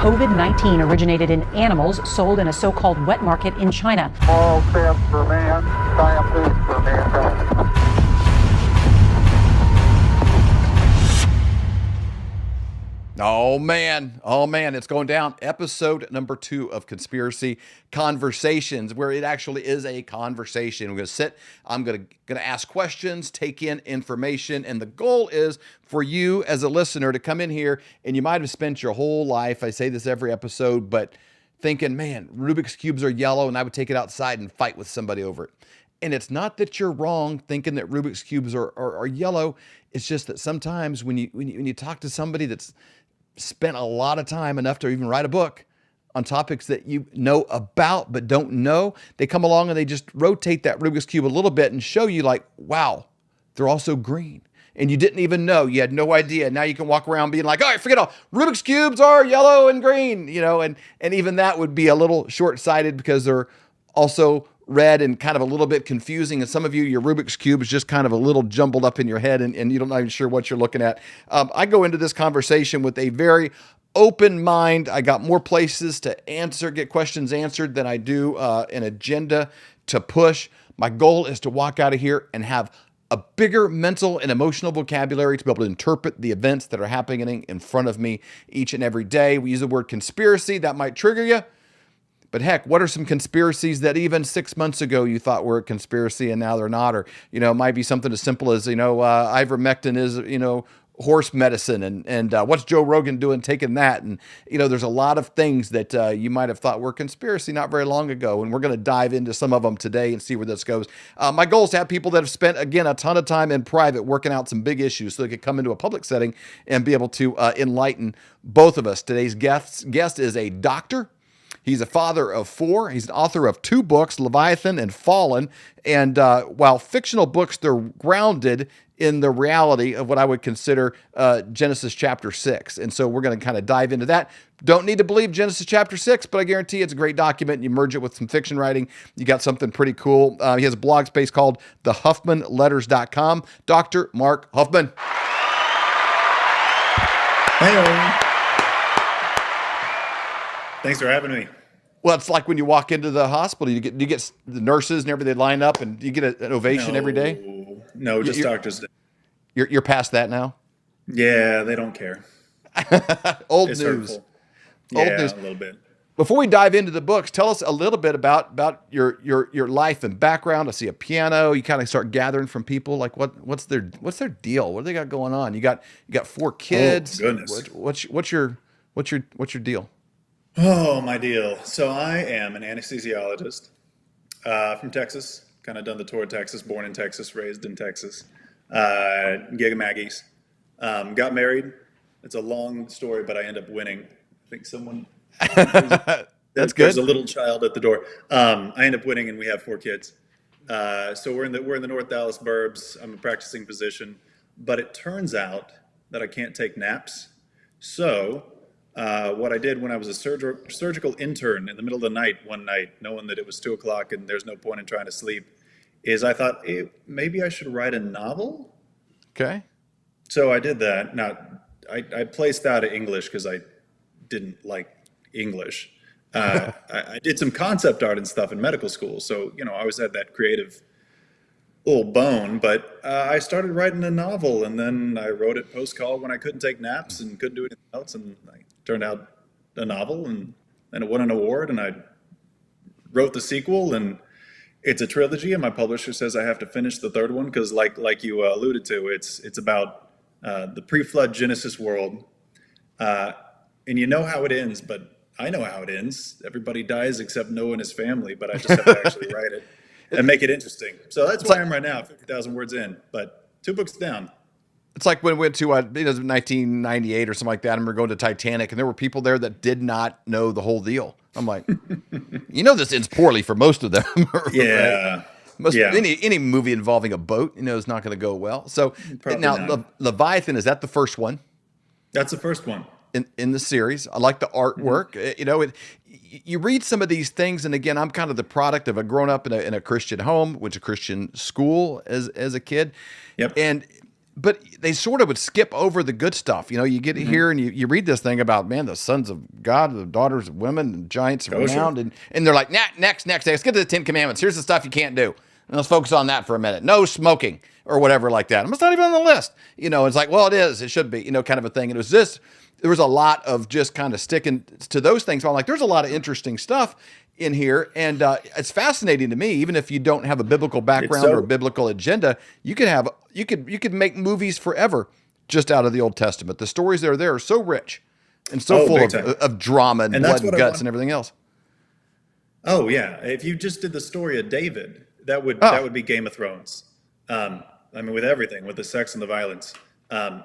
COVID-19 originated in animals sold in a so-called wet market in China. All steps for man, science for mankind. Oh man, it's going down. Episode number 2 of Conspiracy Conversations, where it actually is a conversation. We're going to sit, I'm going to ask questions, take in information, and the goal is for you as a listener to come in here, and you might have spent your whole life, I say this every episode, but thinking, man, Rubik's Cubes are yellow, and I would take it outside and fight with somebody over it. And it's not that you're wrong thinking that Rubik's Cubes are yellow. It's just that sometimes when you talk to somebody that's spent a lot of time, enough to even write a book on topics that you know about but don't know, they come along and they just rotate that Rubik's Cube a little bit and show you like, wow, they're also green. And you didn't even know. You had no idea. Now you can walk around being like, all right, forget all. Rubik's Cubes are yellow and green, and even that would be a little short-sighted because they're also red and kind of a little bit confusing. And some of you, your Rubik's Cube is just kind of a little jumbled up in your head and you're not even sure what you're looking at. I go into this conversation with a very open mind. I got more places to get questions answered than I do an agenda to push. My goal is to walk out of here and have a bigger mental and emotional vocabulary to be able to interpret the events that are happening in front of me each and every day. We use the word conspiracy. That might trigger you. But heck, what are some conspiracies that even 6 months ago you thought were a conspiracy and now they're not? Or, it might be something as simple as, ivermectin is, horse medicine and what's Joe Rogan doing taking that? And, there's a lot of things that you might have thought were conspiracy not very long ago. And we're going to dive into some of them today and see where this goes. My goal is to have people that have spent, again, a ton of time in private working out some big issues so they could come into a public setting and be able to enlighten both of us. Today's guest is a doctor. He's a father of 4. He's an author of 2 books, Leviathan and Fallen. And while fictional books, they're grounded in the reality of what I would consider Genesis chapter 6. And so we're going to kind of dive into that. Don't need to believe Genesis chapter 6, but I guarantee it's a great document. You merge it with some fiction writing, you got something pretty cool. He has a blog space called thehuffmanletters.com. Dr. Mark Huffman. Hey, thanks for having me. Well, it's like when you walk into the hospital, you get the nurses and everything line up, and you get an ovation every day. No, just doctors. You're past that now. Yeah, they don't care. Old it's news. Hurtful. Old Yeah, news. A little bit. Before we dive into the books, tell us a little bit about your life and background. I see a piano. You kind of start gathering from people. Like what's their deal? What do they got going on? You got 4 kids. Oh, goodness. What's your deal? Oh, my deal. So I am an anesthesiologist from Texas. Kind of done the tour of Texas, born in Texas, raised in Texas. Gig Maggie's. Got married. It's a long story, but I end up winning. I think someone... That's good. There's a little child at the door. I end up winning, and we have 4 kids. So we're in the North Dallas burbs. I'm a practicing physician. But it turns out that I can't take naps. So... what I did when I was a surgical intern in the middle of the night one night, knowing that it was 2 o'clock and there's no point in trying to sleep, is I thought, hey, maybe I should write a novel. Okay. So I did that. Now, I placed out of English because I didn't like English. I did some concept art and stuff in medical school. So, I always had that creative little bone, but I started writing a novel, and then I wrote it post-call when I couldn't take naps and couldn't do anything else, and I turned out a novel, and it won an award, and I wrote the sequel, and it's a trilogy, and my publisher says I have to finish the 3rd one because, like you alluded to, it's about the pre-flood Genesis world, and you know how it ends, but I know how it ends. Everybody dies except Noah and his family, but I just have to actually write it and make it interesting. So that's where I am right now, 50,000 words in, but 2 books down. It's like when we went to 1998 or something like that. I remember going to Titanic, and there were people there that did not know the whole deal. I'm like, this ends poorly for most of them. Yeah. Right? Yeah. Any movie involving a boat, is not going to go well. So Probably now not. Leviathan, is that the first one That's the first one. in the series? I like the artwork. You read some of these things, and again, I'm kind of the product of a grown up in a Christian home, went to Christian school as a kid. Yep. And but they sort of would skip over the good stuff. You get here and you read this thing about, man, the sons of God, the daughters of women, and giants of renown, and they're like, next, let's get to the 10 Commandments. Here's the stuff you can't do. And let's focus on that for a minute. No smoking or whatever like that. It's not even on the list. It's like, well, it is. It should be, kind of a thing. And there was a lot of just kind of sticking to those things. I'm like, there's a lot of interesting stuff in here. And it's fascinating to me, even if you don't have a biblical background or a biblical agenda, you could make movies forever just out of the Old Testament. The stories that are there are so rich and so full of drama and blood and guts and everything else. Oh yeah. If you just did the story of David, that would be Game of Thrones. With everything, with the sex and the violence. I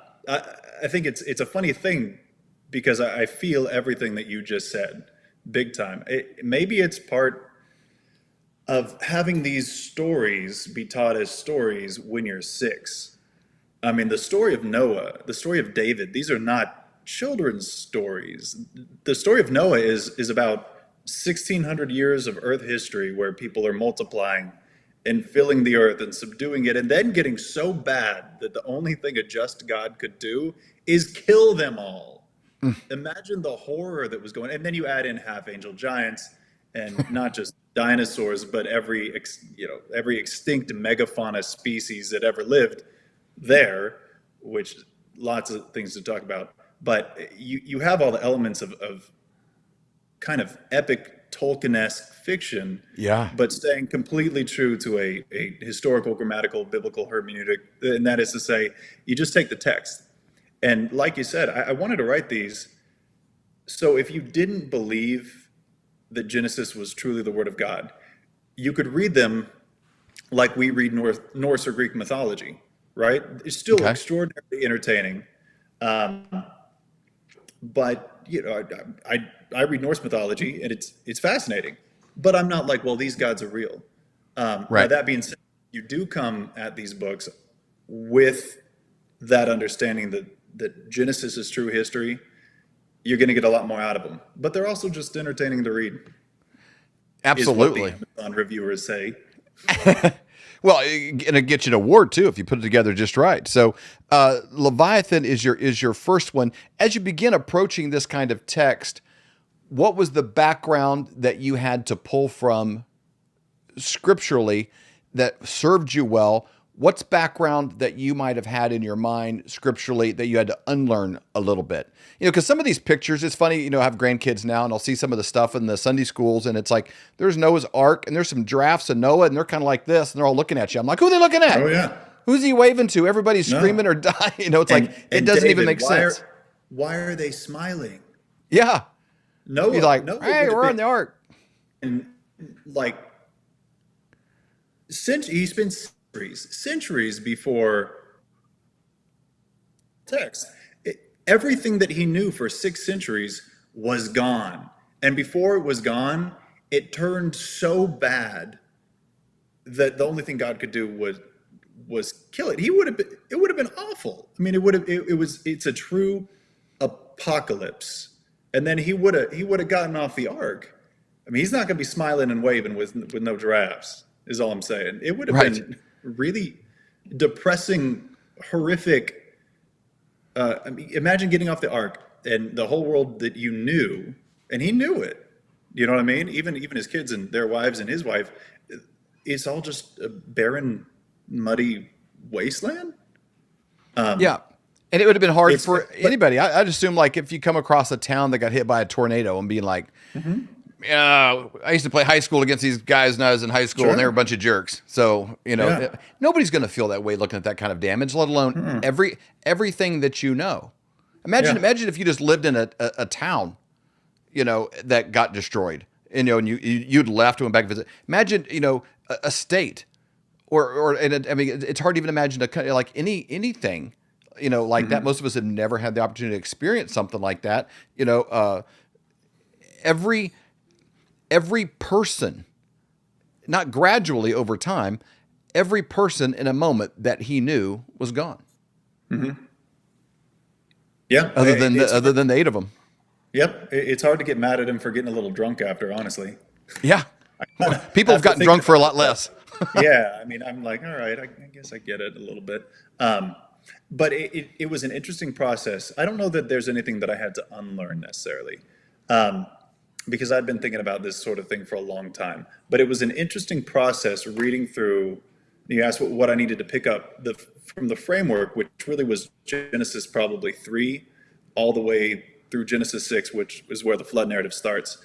think it's a funny thing because I feel everything that you just said, big time. Maybe it's part of having these stories be taught as stories when you're 6. The story of Noah, the story of David, these are not children's stories. The story of Noah is about 1,600 years of Earth history where people are multiplying and filling the earth and subduing it, and then getting so bad that the only thing a just God could do is kill them all. Imagine the horror that was going, and then you add in half-angel giants, and not just dinosaurs, but every extinct megafauna species that ever lived there, which lots of things to talk about. But you have all the elements of kind of epic Tolkien-esque fiction, but staying completely true to a historical, grammatical, biblical hermeneutic, and that is to say, you just take the text. And like you said, I wanted to write these, so if you didn't believe that Genesis was truly the Word of God, you could read them like we read Norse or Greek mythology, right? It's still extraordinarily entertaining, but I read Norse mythology and it's fascinating, but I'm not like, well, these gods are real. Now, that being said, you do come at these books with that understanding that Genesis is true history. You're going to get a lot more out of them, but they're also just entertaining to read. Absolutely. Is what the Amazon reviewers say. Well, and it gets you an award too if you put it together just right. So, Leviathan is your first one. As you begin approaching this kind of text, what was the background that you had to pull from scripturally that served you well? What's background that you might have had in your mind scripturally that you had to unlearn a little bit? Because some of these pictures, it's funny, I have grandkids now and I'll see some of the stuff in the Sunday schools and it's like, there's Noah's Ark and there's some giraffes of Noah and they're kind of like this and they're all looking at you. I'm like, who are they looking at? Oh, yeah. Who's he waving to? Everybody's screaming or dying. It's like, it doesn't David, even make sense. Why are they smiling? Yeah. Noah, he's like, Noah hey, we're on the ark. And like, he spent centuries before text. Everything that he knew for 6 centuries was gone. And before it was gone, it turned so bad that the only thing God could do was kill it. It would have been awful. It's a true apocalypse. And then he would have gotten off the ark. He's not going to be smiling and waving with no giraffes, is all I'm saying. It would have been really depressing, horrific. Imagine getting off the ark and the whole world that you knew, and he knew it. You know what I mean? Even his kids and their wives and his wife, it's all just a barren, muddy wasteland. Yeah. And it would have been hard for anybody. I'd assume, like, if you come across a town that got hit by a tornado and being like, I used to play high school against these guys when I was in high school, and they were a bunch of jerks. So, nobody's going to feel that way looking at that kind of damage, let alone everything that you know. Imagine if you just lived in a town, that got destroyed, and you'd left and went back and visit. Imagine, a state, it's hard to even imagine like anything. Like that. Most of us have never had the opportunity to experience something like that. Every person, not gradually over time, every person in a moment that he knew was gone. Mm-hmm. Yeah. Other than the 8 of them. Yep. It's hard to get mad at him for getting a little drunk after, honestly. Yeah. People have gotten drunk for a lot less. Yeah. I'm like, all right, I guess I get it a little bit. But it was an interesting process. I don't know that there's anything that I had to unlearn necessarily, because I'd been thinking about this sort of thing for a long time. But it was an interesting process reading through. You asked what I needed to pick up from the framework, which really was Genesis probably 3 all the way through Genesis 6, which is where the flood narrative starts.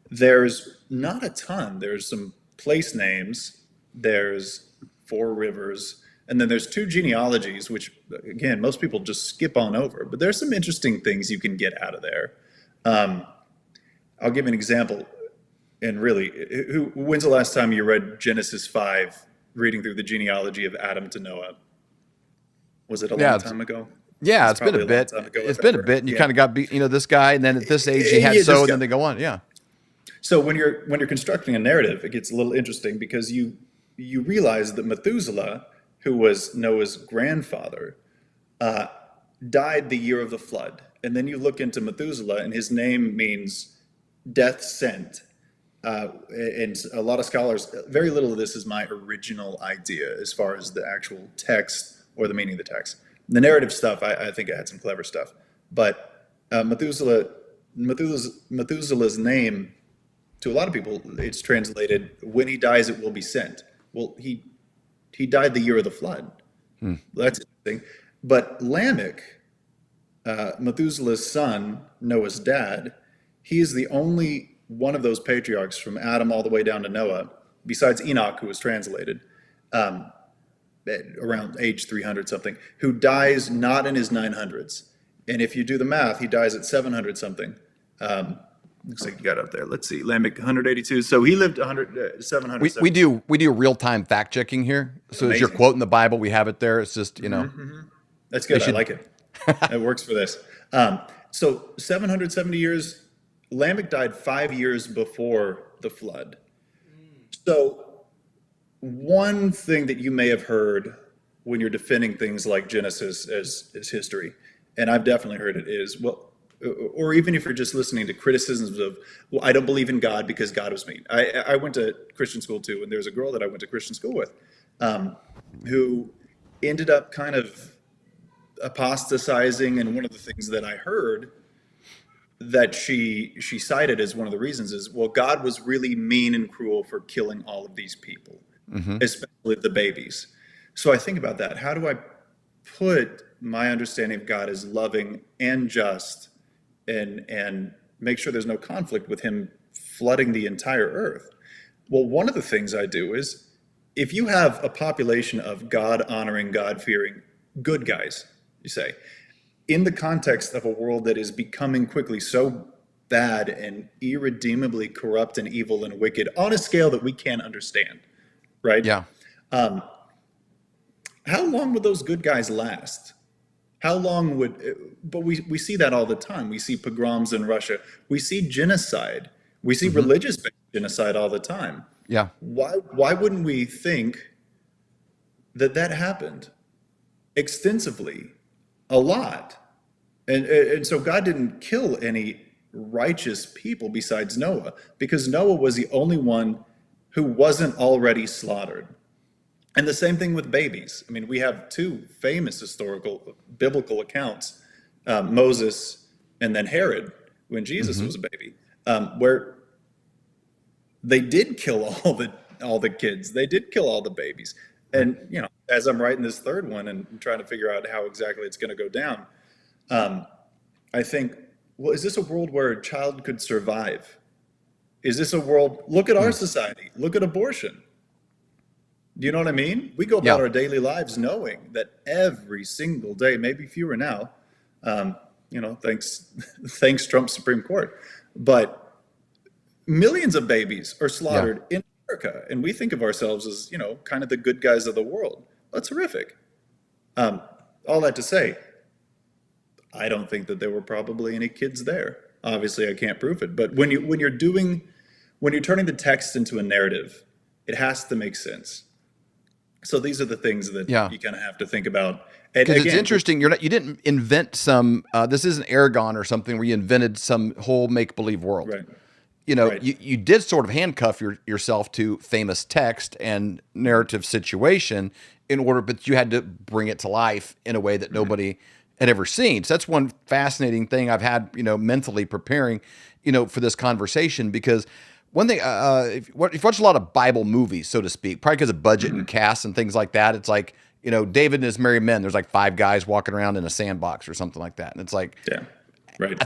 There's not a ton. There's some place names, there's 4 rivers, and then there's 2 genealogies, which, again, most people just skip on over. But there's some interesting things you can get out of there. I'll give an example. And really, when's the last time you read Genesis 5, reading through the genealogy of Adam to Noah? Was it a long time ago? Yeah, it's been a bit. It's been a bit, and you kind of got, this guy, and then at this age he had and then they go on. Yeah. So when you're constructing a narrative, it gets a little interesting because you realize that Methuselah, who was Noah's grandfather, died the year of the flood. And then you look into Methuselah, and his name means death sent. And a lot of scholars, very little of this is my original idea as far as the actual text or the meaning of the text. The narrative stuff, I think I had some clever stuff. But Methuselah's name, to a lot of people, it's translated, when he dies, it will be sent. Well, he died the year of the flood. That's interesting. But Lamech, Methuselah's son, Noah's dad, he is the only one of those patriarchs from Adam all the way down to Noah, besides Enoch, who was translated around age 300 something, who dies not in his 900s. And if you do the math, he dies at 700 something. Looks like you got up there. Let's see, Lamech 182. So he lived 700. We do real-time fact checking here. So as you're quoting the Bible, we have it there. It's just That's good. I like it. It works for this. So 770 years. Lamech died 5 years before the flood. So one thing that you may have heard when you're defending things like Genesis as history, and I've definitely heard it, is, well, or even if you're just listening to criticisms of, well, I don't believe in God because God was mean. I went to Christian school too, and there's a girl that I went to Christian school with who ended up kind of apostatizing, and one of the things that I heard that she cited as one of the reasons is, well, God was really mean and cruel for killing all of these people, especially the babies. So I think about that. How do I put my understanding of God as loving and just and make sure there's no conflict with him flooding the entire earth? Well, one of the things I do is, if you have a population of God-honoring, God-fearing good guys, you say, in the context of a world that is becoming quickly so bad and irredeemably corrupt and evil and wicked on a scale that we can't understand, right? Yeah. How long would those good guys last? How long would, but we see that all the time. We see pogroms in Russia. We see genocide. We see religious genocide all the time. Yeah. Why wouldn't we think that happened extensively, a lot? And so God didn't kill any righteous people besides Noah, because Noah was the only one who wasn't already slaughtered. And the same thing with babies. I mean, we have 2 famous historical biblical accounts, Moses and then Herod, when Jesus was a baby, where they did kill all the kids. They did kill all the babies. And, as I'm writing this third one and trying to figure out how exactly it's going to go down, I think, well, is this a world where a child could survive? Is this a world, look at our society, look at abortion. Do you know what I mean? We go about our daily lives knowing that every single day, maybe fewer now, thanks Trump's Supreme Court, but millions of babies are slaughtered in America, and we think of ourselves as, kind of the good guys of the world. That's horrific. All that to say, I don't think that there were probably any kids there. Obviously, I can't prove it, but when you're turning the text into a narrative, it has to make sense. So these are the things that you kind of have to think about. Because it's interesting, you didn't invent some. This isn't Aragon or something where you invented some whole make-believe world. Right. Right. you did sort of handcuff yourself to famous text and narrative situation in order, but you had to bring it to life in a way that nobody had ever seen. So that's one fascinating thing I've had, mentally preparing, for this conversation, because one thing, if you watch a lot of Bible movies, so to speak, probably because of budget and cast and things like that, it's like, David and his merry men, there's like 5 guys walking around in a sandbox or something like that. And it's like, Yeah. Right.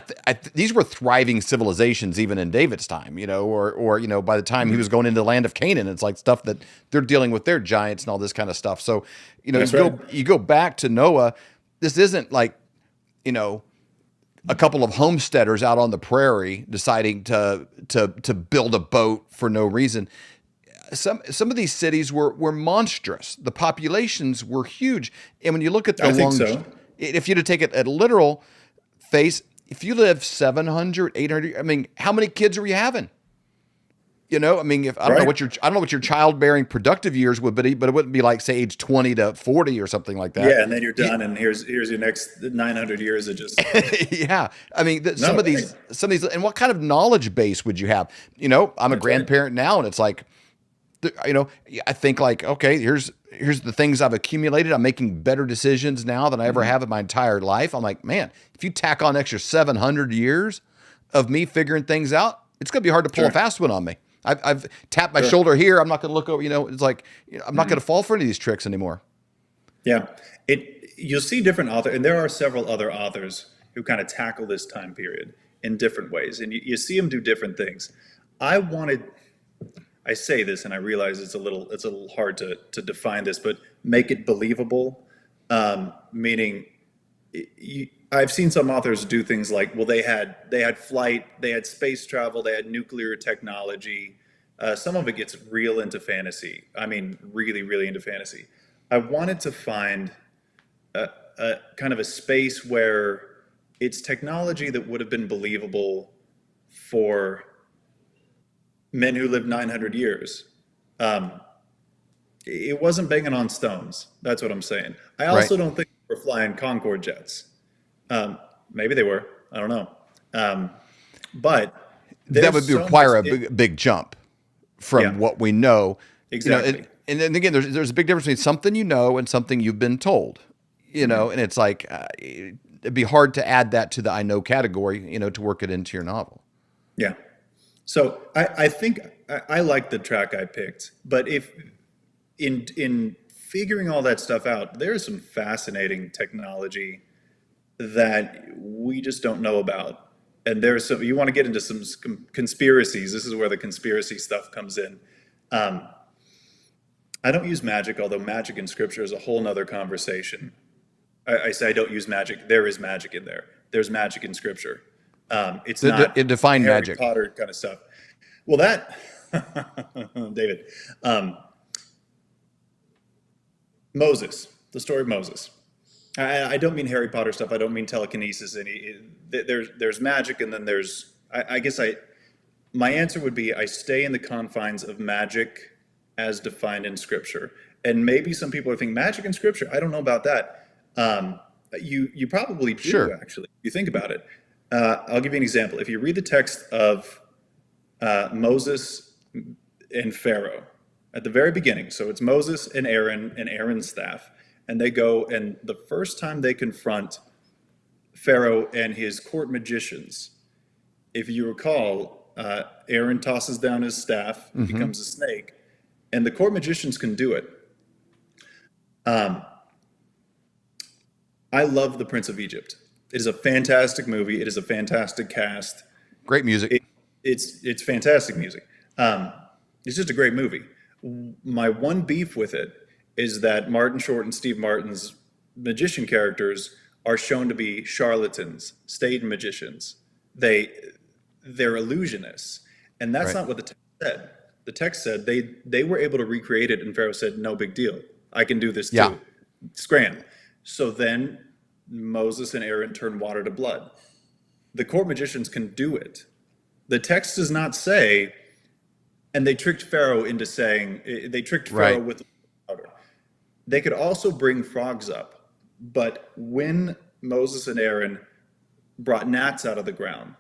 these were thriving civilizations even in David's time, or by the time he was going into the land of Canaan, it's like stuff that they're dealing with their giants and all this kind of stuff. So, That's you go back to Noah. This isn't like, a couple of homesteaders out on the prairie deciding to build a boat for no reason. Some of these cities were monstrous. The populations were huge, and when you look at the I think so. if you to take it at literal face, if you live 700, 800, I mean, how many kids were you having? I mean, if I don't know what your childbearing productive years would be, but it wouldn't be like, say, age 20 to 40 or something like that. Yeah, and then you're done, and here's your next 900 years of just. Yeah, I mean, some of these, and what kind of knowledge base would you have? I'm a grandparent now, and it's like, I think like, okay, here's the things I've accumulated. I'm making better decisions now than I ever have in my entire life. I'm like, man, if you tack on extra 700 years of me figuring things out, it's going to be hard to pull a fast one on me. I've tapped my shoulder here. I'm not going to look over, it's like, I'm not going to fall for any of these tricks anymore. Yeah. You'll see different authors, and there are several other authors who kind of tackle this time period in different ways, and you see them do different things. I say this, and I realize it's a little hard to define this, but make it believable, meaning I've seen some authors do things like, well, they had flight, they had space travel, they had nuclear technology. Some of it gets real into fantasy. I mean, really, really into fantasy. I wanted to find a kind of a space where it's technology that would have been believable for men who lived 900 years. It wasn't banging on stones. That's what I'm saying. I also don't think they were flying Concorde jets. Maybe they were. I don't know. But that would require a big jump from what we know. Exactly. And then again, there's a big difference between something and something you've been told. And it's like it'd be hard to add that to the I know category, to work it into your novel. Yeah. So I think I like the track I picked, but if in figuring all that stuff out, there's some fascinating technology that we just don't know about. And there's some, you want to get into some conspiracies. This is where the conspiracy stuff comes in. I don't use magic, although magic in scripture is a whole nother conversation. I say I don't use magic. There is magic in there. There's magic in scripture. It's not define Harry magic. Potter kind of stuff. Well, that David, Moses, the story of Moses. I don't mean Harry Potter stuff. I don't mean telekinesis. There's magic, and then there's. I guess my answer would be I stay in the confines of magic as defined in Scripture. And maybe some people are thinking magic in Scripture. I don't know about that. You probably do, actually. If you think about it. I'll give you an example. If you read the text of Moses and Pharaoh at the very beginning, so it's Moses and Aaron and Aaron's staff, and they go, and the first time they confront Pharaoh and his court magicians, if you recall, Aaron tosses down his staff, becomes a snake, and the court magicians can do it. I love The Prince of Egypt. It is a fantastic movie. It is a fantastic cast. Great music. It's fantastic music. It's just a great movie. My one beef with it is that Martin Short and Steve Martin's magician characters are shown to be charlatans, stage magicians. They're illusionists. And that's not what the text said. The text said they were able to recreate it, and Pharaoh said, no big deal. I can do this too. Scram. So then Moses and Aaron turn water to blood. The court magicians can do it. The text does not say, and they tricked Pharaoh into saying, they tricked Pharaoh with water. They could also bring frogs up, but when Moses and Aaron brought gnats out of the ground,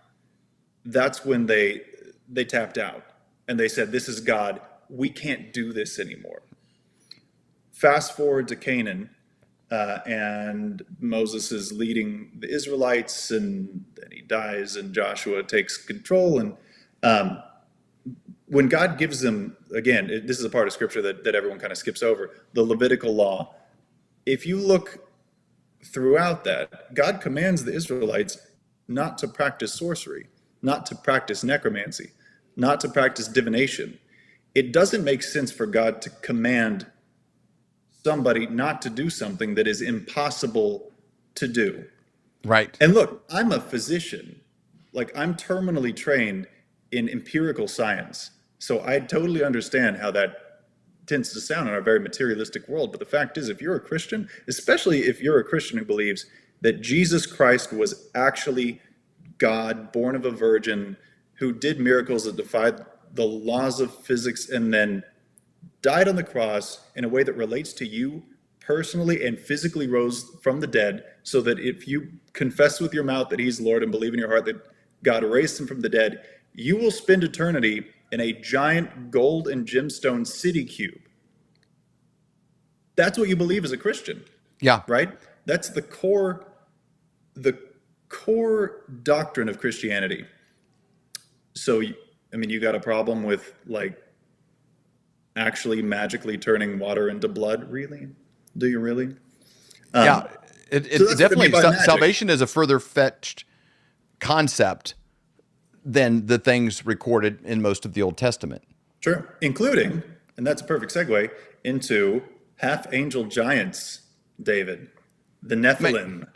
that's when they they tapped out and they said, this is God. We can't do this anymore. Fast forward to Canaan, and Moses is leading the Israelites, and then he dies, and Joshua takes control. And when God gives them, again, this is a part of scripture that everyone kind of skips over, the Levitical law. If you look throughout that, God commands the Israelites not to practice sorcery, not to practice necromancy, not to practice divination. It doesn't make sense for God to command somebody not to do something that is impossible to do. Right. And look, I'm a physician. Like, I'm terminally trained in empirical science. So I totally understand how that tends to sound in our very materialistic world. But the fact is, if you're a Christian, especially if you're a Christian who believes that Jesus Christ was actually God, born of a virgin, who did miracles that defied the laws of physics, and then died on the cross in a way that relates to you personally and physically rose from the dead, so that if you confess with your mouth that he's Lord and believe in your heart that God raised him from the dead, you will spend eternity in a giant gold and gemstone city cube. That's what you believe as a Christian. Yeah. Right? That's the core doctrine of Christianity. So, I mean, you got a problem with, like, actually magically turning water into blood? Really? Do you really? Yeah. So Definitely, magic. salvation is a further fetched concept than the things recorded in most of the Old Testament. Sure. Including, and that's a perfect segue, into half-angel giants, David. The Nephilim.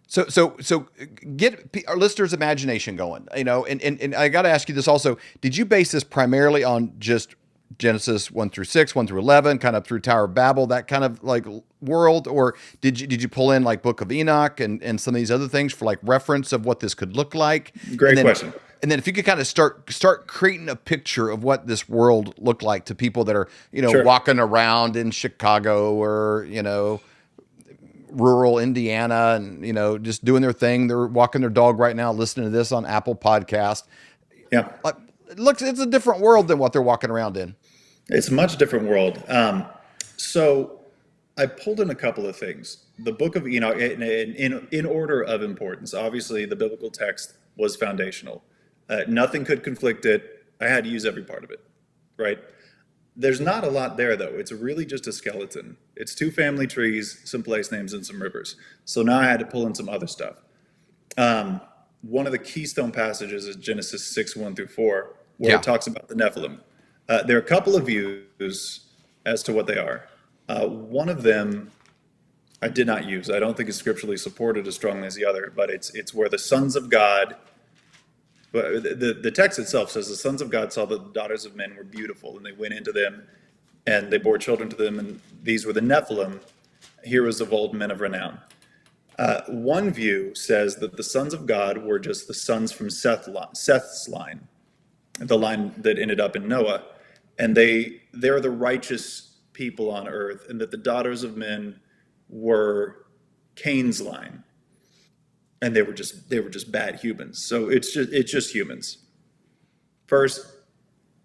So get our listeners' imagination going, you know, and I got to ask you this also. Did you base this primarily on just Genesis 1-6, 1-11, kind of through Tower of Babel, that kind of like world? Or did you pull in like Book of Enoch and some of these other things for like reference of what this could look like? Great question. And then if you could kind of start creating a picture of what this world looked like to people that are, you know, Sure. walking around in Chicago or, you know, rural Indiana and, you know, just doing their thing. They're walking their dog right now, listening to this on Apple Podcast. Yeah. It's a different world than what they're walking around in. It's a much different world. So I pulled in a couple of things. The Book of Enoch, in order of importance. Obviously, the biblical text was foundational. Nothing could conflict it. I had to use every part of it, right? There's not a lot there, though. It's really just a skeleton. It's 2 family trees, some place names, and some rivers. So now I had to pull in some other stuff. One of the keystone passages is Genesis 6:1-4, where it talks about the Nephilim. There are a couple of views as to what they are. One of them I did not use. I don't think it's scripturally supported as strongly as the other, but it's where the sons of God, but the text itself says the sons of God saw that the daughters of men were beautiful, and they went into them, and they bore children to them, and these were the Nephilim, heroes of old, men of renown. One view says that the sons of God were just the sons from Seth's line, the line that ended up in Noah, and they're the righteous people on earth, and that the daughters of men were Cain's line, and they were just bad humans. So it's just humans. First,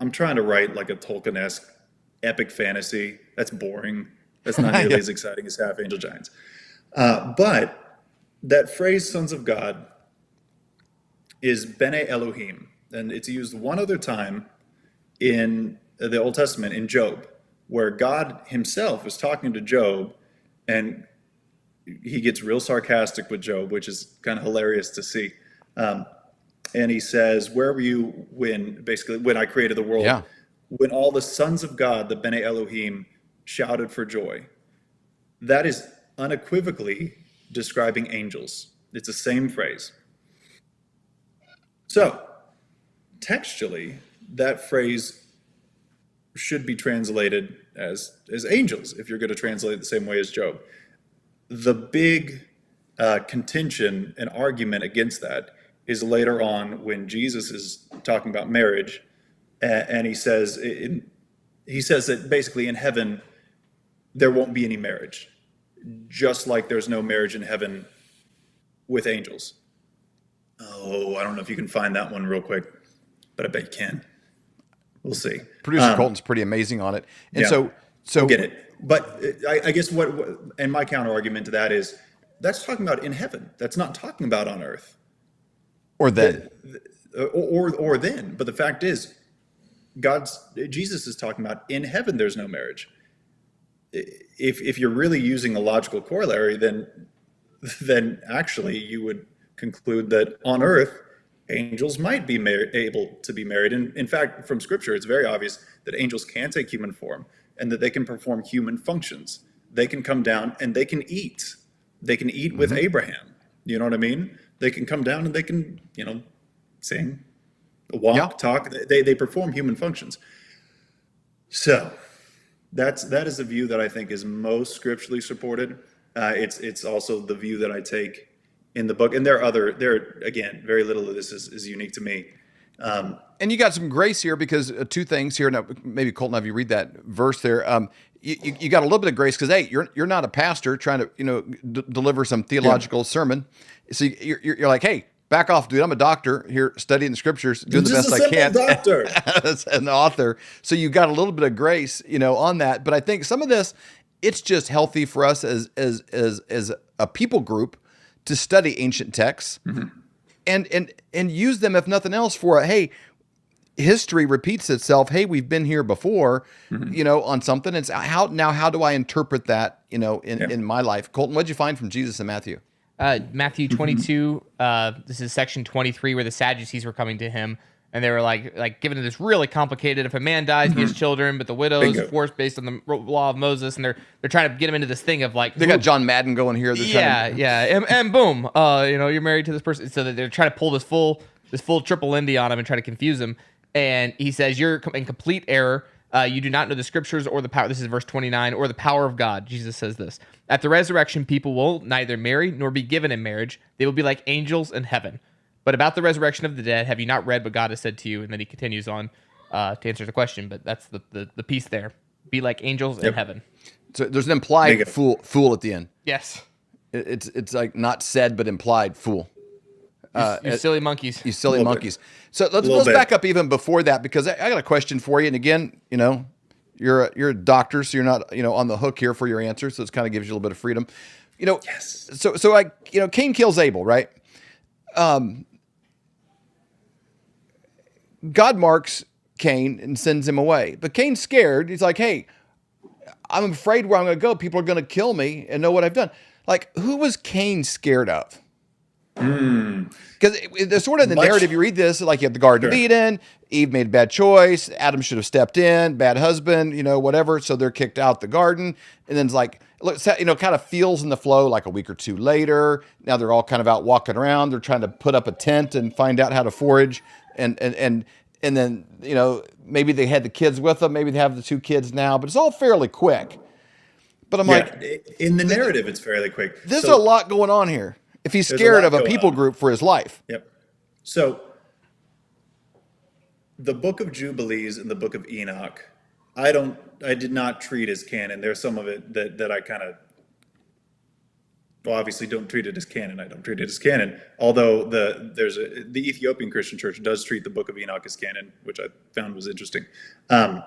I'm trying to write like a Tolkien-esque epic fantasy. That's boring. That's not nearly as exciting as Half Angel Giants. But that phrase, sons of God, is Bene Elohim. And it's used one other time in the Old Testament, in Job, where God himself is talking to Job, and he gets real sarcastic with Job, which is kind of hilarious to see. And he says, where were you when I created the world? Yeah. When all the sons of God, the Bene Elohim, shouted for joy. That is unequivocally describing angels. It's the same phrase. So, textually, that phrase should be translated as angels, if you're going to translate it the same way as Job. The big contention and argument against that is later on when Jesus is talking about marriage, and he says that basically in heaven there won't be any marriage, just like there's no marriage in heaven with angels. Oh, I don't know if you can find that one real quick, but I bet you can. We'll see. Producer Colton's pretty amazing on it. And yeah, so we'll get it. But I guess what, and my counter argument to that is, that's talking about in heaven. That's not talking about on earth. Or then. Or then. But the fact is, Jesus is talking about in heaven there's no marriage. If you're really using a logical corollary, then actually you would conclude that on earth angels might be able to be married. And in fact, from Scripture, it's very obvious that angels can take human form and that they can perform human functions. They can come down and they can eat. They can eat with Abraham. You know what I mean? They can come down and they can, sing, walk, talk. They perform human functions. So that is the view that I think is most scripturally supported. It's also the view that I take in the book. And again, very little of this is unique to me. And you got some grace here because two things here. Now, maybe Colton, have you read that verse there? You got a little bit of grace because, hey, you're not a pastor trying to deliver some theological sermon. So you're like, hey, back off, dude. I'm a doctor here studying the scriptures, doing the best I can. Doctor. As an author, so you got a little bit of grace, on that. But I think some of this, it's just healthy for us as a people group to study ancient texts and use them, if nothing else, for hey, history repeats itself. Hey, we've been here before, on something. It's how do I interpret that, in my life? Colton, what'd you find from Jesus in Matthew? Matthew 22, this is section 23, where the Sadducees were coming to him, and they were like giving it this really complicated, if a man dies, he has children, but the widow's forced based on the law of Moses, and they're trying to get him into this thing of like, they got John Madden going here. And boom, you're married to this person, so that they're trying to pull this full triple Indy on him and try to confuse him. And he says, you're in complete error. You do not know the scriptures or the power. This is verse 29, or the power of God. Jesus says this. At the resurrection, people will neither marry nor be given in marriage. They will be like angels in heaven. But about the resurrection of the dead, have you not read what God has said to you? And then he continues on to answer the question. But that's the piece there. Be like angels in heaven. So there's an implied fool at the end. Yes. It's like not said, but implied fool. You silly monkeys. You silly monkeys. So let's back up even before that, because I got a question for you. And again, you're a doctor, so you're not on the hook here for your answer. So it kind of gives you a little bit of freedom. Yes. So Cain kills Abel, right? God marks Cain and sends him away, but Cain's scared. He's like, hey, I'm afraid where I'm going to go. People are going to kill me and know what I've done. Like, who was Cain scared of? Because the sort of the narrative, you read this, like you have the Garden of Eden, Eve made a bad choice, Adam should have stepped in, bad husband, whatever. So they're kicked out the garden. And then it's like, kind of feels in the flow like a week or two later. Now they're all kind of out walking around. They're trying to put up a tent and find out how to forage. And then, maybe they had the kids with them. Maybe they have the two kids now, but it's all fairly quick. But I'm like, in the narrative, it's fairly quick. There's a lot going on here. If he's scared of a people group for his life. Yep. So the book of Jubilees and the book of Enoch, I did not treat as canon. There's some of it that I kind of, obviously don't treat it as canon. I don't treat it as canon. Although the Ethiopian Christian Church does treat the book of Enoch as canon, which I found was interesting. The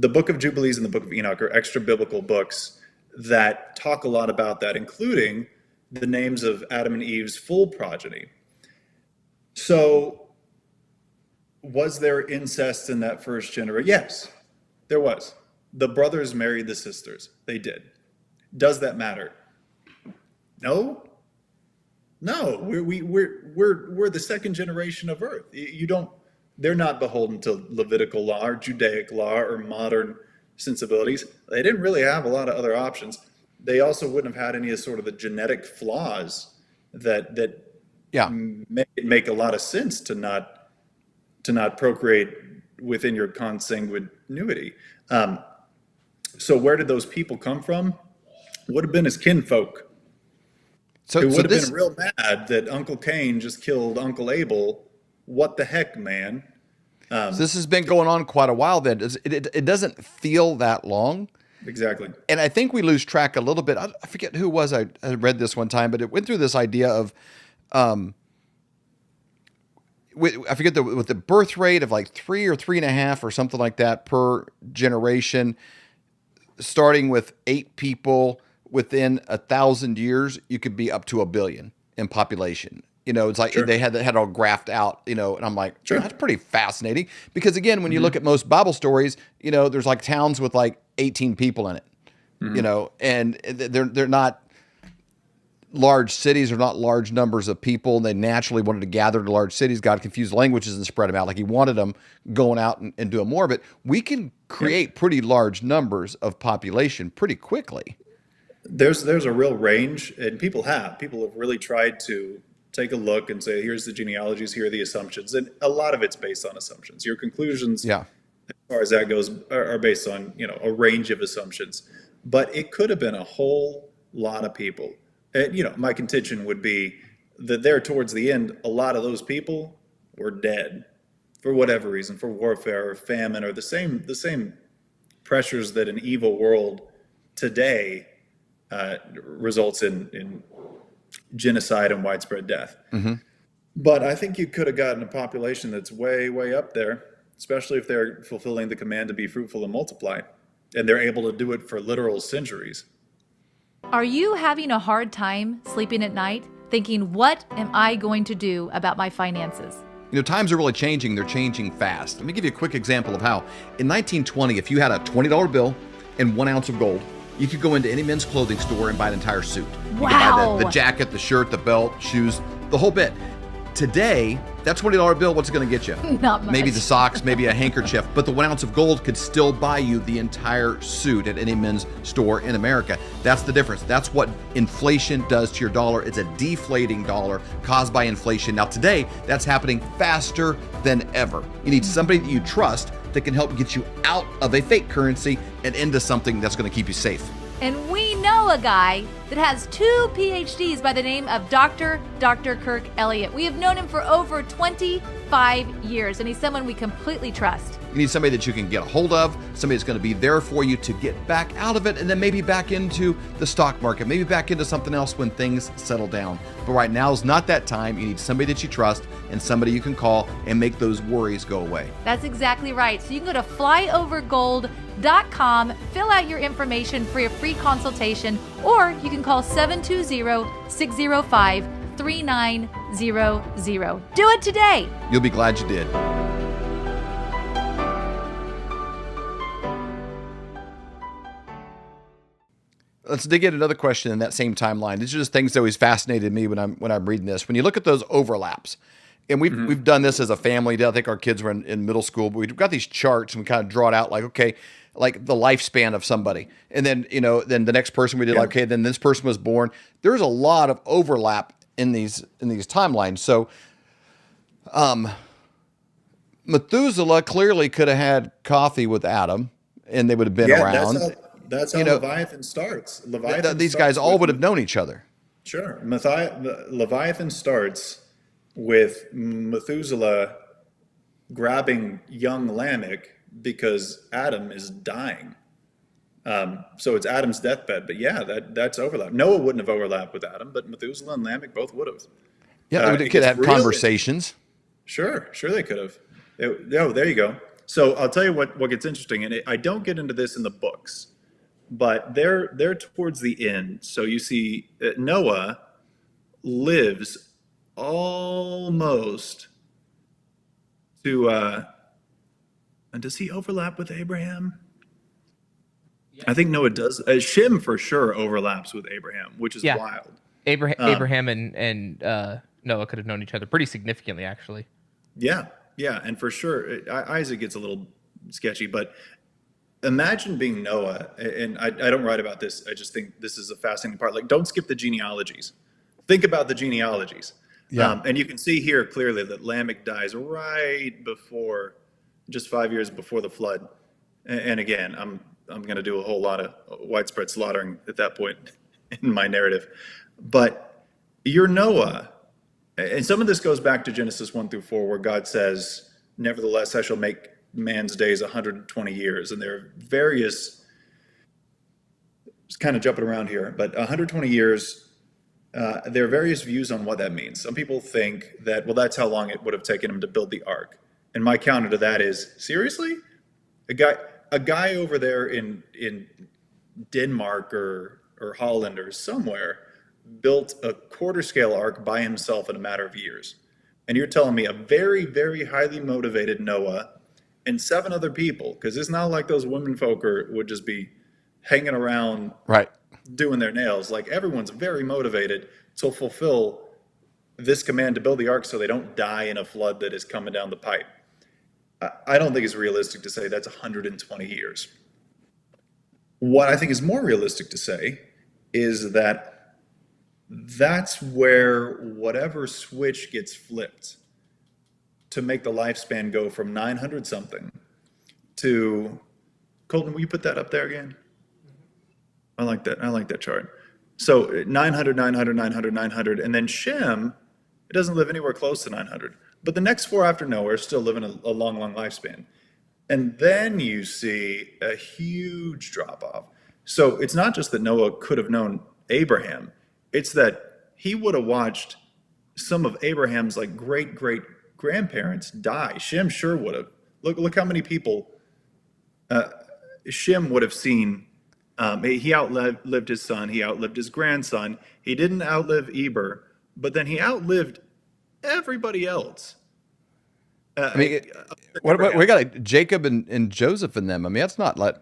book of Jubilees and the book of Enoch are extra biblical books that talk a lot about that, including the names of Adam and Eve's full progeny. So, was there incest in that first generation? Yes, there was. The brothers married the sisters. They did. Does that matter? No. We're the second generation of Earth. They're not beholden to Levitical law or Judaic law or modern sensibilities. They didn't really have a lot of other options. They also wouldn't have had any of sort of the genetic flaws that make a lot of sense to not procreate within your consanguinity. So where did those people come from? Would have been his kinfolk. It would have been real mad that Uncle Cain just killed Uncle Abel. What the heck, man? So this has been going on quite a while then. It doesn't feel that long. Exactly. And I think we lose track a little bit. I forget who it was. I read this one time, but it went through this idea of I forget with the birth rate of like 3 or 3.5 or something like that per generation, starting with 8 people, within 1,000 years, you could be up to 1 billion in population. It's like they had it all graphed out, and I'm like, that's pretty fascinating. Because again, when you look at most Bible stories, there's like towns with like 18 people in it, and they're not large cities, are not large numbers of people. And they naturally wanted to gather to large cities. God confused languages and spread them out. Like he wanted them going out and doing more. But we can create pretty large numbers of population pretty quickly. There's a real range, and people have really tried to take a look and say, here's the genealogies, here are the assumptions. And a lot of it's based on assumptions. Your conclusions, as far as that goes, are based on, a range of assumptions. But it could have been a whole lot of people. And, my contention would be that there towards the end, a lot of those people were dead for whatever reason, for warfare or famine or the same pressures that an evil world today results in genocide and widespread death. But I think you could have gotten a population that's way, way up there, especially if they're fulfilling the command to be fruitful and multiply, and they're able to do it for literal centuries. Are you having a hard time sleeping at night, thinking, what am I going to do about my finances? Times are really changing. They're changing fast. Let me give you a quick example of how. In 1920, if you had a $20 bill and 1 ounce of gold, you could go into any men's clothing store and buy an entire suit. You could buy the jacket, the shirt, the belt, shoes, the whole bit. Today, that $20 bill, what's it going to get you? Not much. Maybe the socks, maybe a handkerchief, but the 1 ounce of gold could still buy you the entire suit at any men's store in America. That's the difference. That's what inflation does to your dollar. It's a deflating dollar caused by inflation. Now today, that's happening faster than ever. You need somebody that you trust that can help get you out of a fake currency and into something that's going to keep you safe. And we know a guy that has 2 PhDs by the name of Dr. Kirk Elliott. We have known him for over 25 years, and he's someone we completely trust. You need somebody that you can get a hold of, somebody that's going to be there for you to get back out of it, and then maybe back into the stock market, maybe back into something else when things settle down. But right now is not that time. You need somebody that you trust and somebody you can call and make those worries go away. That's exactly right. So you can go to flyovergold.com, fill out your information for a free consultation, or you can call 720-605-3900. Do it today. You'll be glad you did. Let's dig in another question in that same timeline. These are just things that always fascinated me when I'm reading this. When you look at those overlaps, and we've done this as a family. I think our kids were in middle school, but we've got these charts and we kind of draw it out like, okay, like the lifespan of somebody. And then, then the next person we did, like, okay, then this person was born. There's a lot of overlap in these timelines. So Methuselah clearly could have had coffee with Adam and they would have been around. That's how Leviathan starts. These guys all would have known each other. Sure. Leviathan starts with Methuselah grabbing young Lamech because Adam is dying. So it's Adam's deathbed. But yeah, that's overlap. Noah wouldn't have overlapped with Adam, but Methuselah and Lamech both would have. Yeah, they could have conversations. Sure they could have. There you go. So I'll tell you what gets interesting, and I don't get into this in the books, but they're towards the end. So you see Noah lives almost to and does he overlap with Abraham? Yeah. I think Noah does. Shem for sure overlaps with Abraham, which is wild. Abraham and Noah could have known each other pretty significantly, actually. Yeah, and for sure Isaac gets a little sketchy, but imagine being Noah, and I don't write about this, I just think this is a fascinating part. Like, don't skip the genealogies. Think about the genealogies. Yeah. And you can see here clearly that Lamech dies right before, just 5 years before the flood. And again, I'm going to do a whole lot of widespread slaughtering at that point in my narrative. But you're Noah. And some of this goes back to Genesis 1-4, where God says, nevertheless, I shall make man's days 120 years. And there are various, just kind of jumping around here, but 120 years there are various views on what that means. Some people think that, well, that's how long it would have taken him to build the ark. And my counter to that is, seriously? A guy over there in Denmark or Holland or somewhere built a quarter scale ark by himself in a matter of years. And you're telling me a very, very highly motivated Noah and 7 other people, because it's not like those women folk would just be hanging around Right. doing their nails. Like, everyone's very motivated to fulfill this command to build the ark so they don't die in a flood that is coming down the pipe. I don't think it's realistic to say that's 120 years. What I think is more realistic to say is that that's where whatever switch gets flipped to make the lifespan go from 900 something to, Colton, will you put that up there again? I like that. I like that chart. So 900, 900, 900, 900, and then Shem, it doesn't live anywhere close to 900. But the next 4 after Noah are still living a long, long lifespan. And then you see a huge drop off. So it's not just that Noah could have known Abraham. It's that he would have watched some of Abraham's like great grandparents die. Shem sure would have. Look how many people Shem would have seen. He outlived his son. He outlived his grandson. He didn't outlive Eber, but then he outlived everybody else. I mean, we got like Jacob and Joseph in them. I mean, that's not like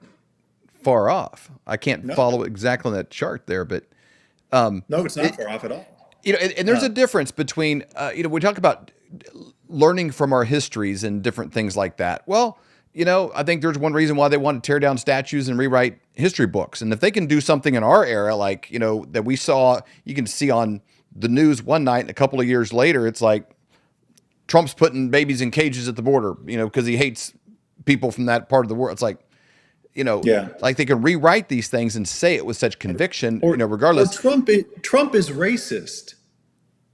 far off. I can't follow exactly on that chart there, but no, it's not far off at all. You know, and there's a difference between we talk about learning from our histories and different things like that. Well, I think there's one reason why they want to tear down statues and rewrite history books. And if they can do something in our era, like, that we saw, you can see on the news one night and a couple of years later, it's like Trump's putting babies in cages at the border, because he hates people from that part of the world. It's like, like they can rewrite these things and say it with such conviction, regardless. Or Trump is racist.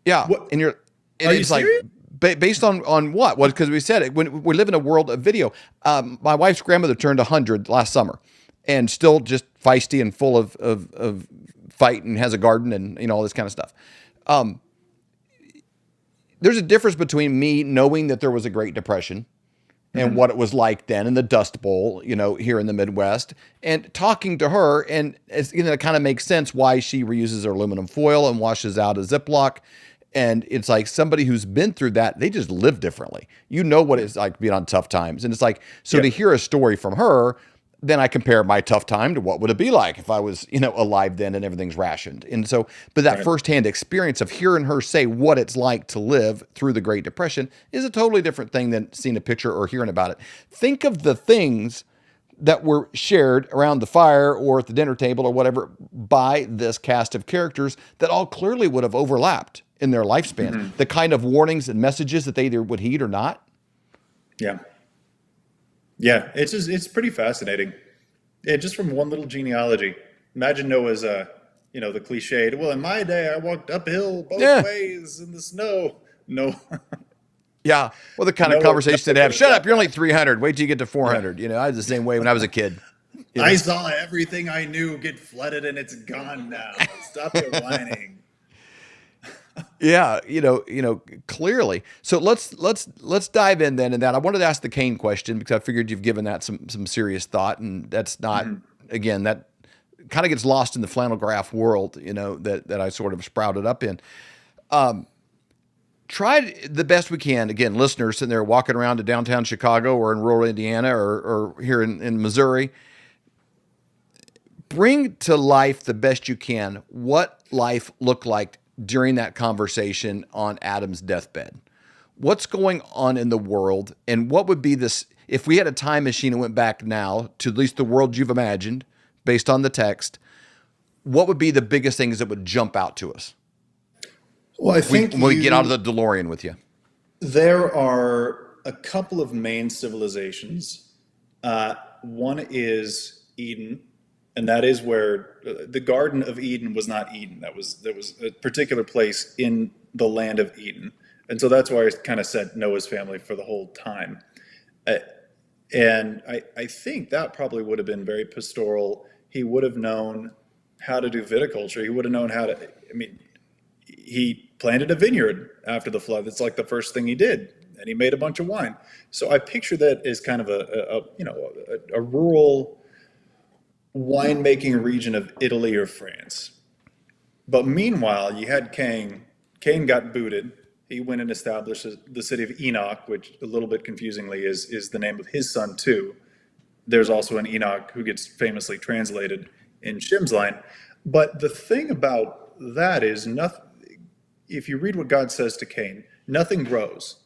Yeah. What? And Are it's you like, serious? based on what? Well, because we said it, when we live in a world of video. My wife's grandmother turned 100 last summer and still just feisty and full of fight and has a garden and, all this kind of stuff. There's a difference between me knowing that there was a Great Depression and what it was like then in the Dust Bowl, here in the Midwest, and talking to her, and it kind of makes sense why she reuses her aluminum foil and washes out a Ziploc. And it's like somebody who's been through that, they just live differently. What it's like being on tough times. And it's like, to hear a story from her, then I compare my tough time to what would it be like if I was, alive then and everything's rationed. And so, but that firsthand experience of hearing her say what it's like to live through the Great Depression is a totally different thing than seeing a picture or hearing about it. Think of the things that were shared around the fire or at the dinner table or whatever by this cast of characters that all clearly would have overlapped in their lifespan. The kind of warnings and messages that they either would heed or not. Yeah. Yeah, it's pretty fascinating. Yeah, just from one little genealogy. Imagine Noah's, the cliched, well, in my day, I walked uphill both ways in the snow. No. Yeah. Well, the kind of conversation they'd have, shut up, you're only 300. Wait till you get to 400. I was the same way when I was a kid. I saw everything I knew get flooded and it's gone now. Stop your whining. Yeah, clearly. So let's dive in then. And that I wanted to ask the Cain question because I figured you've given that some serious thought, and that's not again, that kind of gets lost in the flannel graph world, that I sort of sprouted up in. Try the best we can. Again, listeners sitting there walking around to downtown Chicago or in rural Indiana or here in Missouri, bring to life the best you can what life looked like during that conversation on Adam's deathbed. What's going on in the world, and what would be this, if we had a time machine and went back now to at least the world you've imagined based on the text, what would be the biggest things that would jump out to us? Well, I think when we get out of the DeLorean with you. There are a couple of main civilizations. One is Eden, and that is where the Garden of Eden was not Eden. There was a particular place in the land of Eden. And so that's why I kind of said Noah's family for the whole time. And I think that probably would have been very pastoral. He would have known how to do viticulture. He would have known how to, he planted a vineyard after the flood. That's like the first thing he did, and he made a bunch of wine. So I picture that as kind of a rural winemaking region of Italy or France. But meanwhile, you had Cain. Cain got booted. He went and established the city of Enoch, which a little bit confusingly is the name of his son too. There's also an Enoch who gets famously translated in Shim's line. But the thing about that is, nothing. If you read what God says to Cain, nothing grows.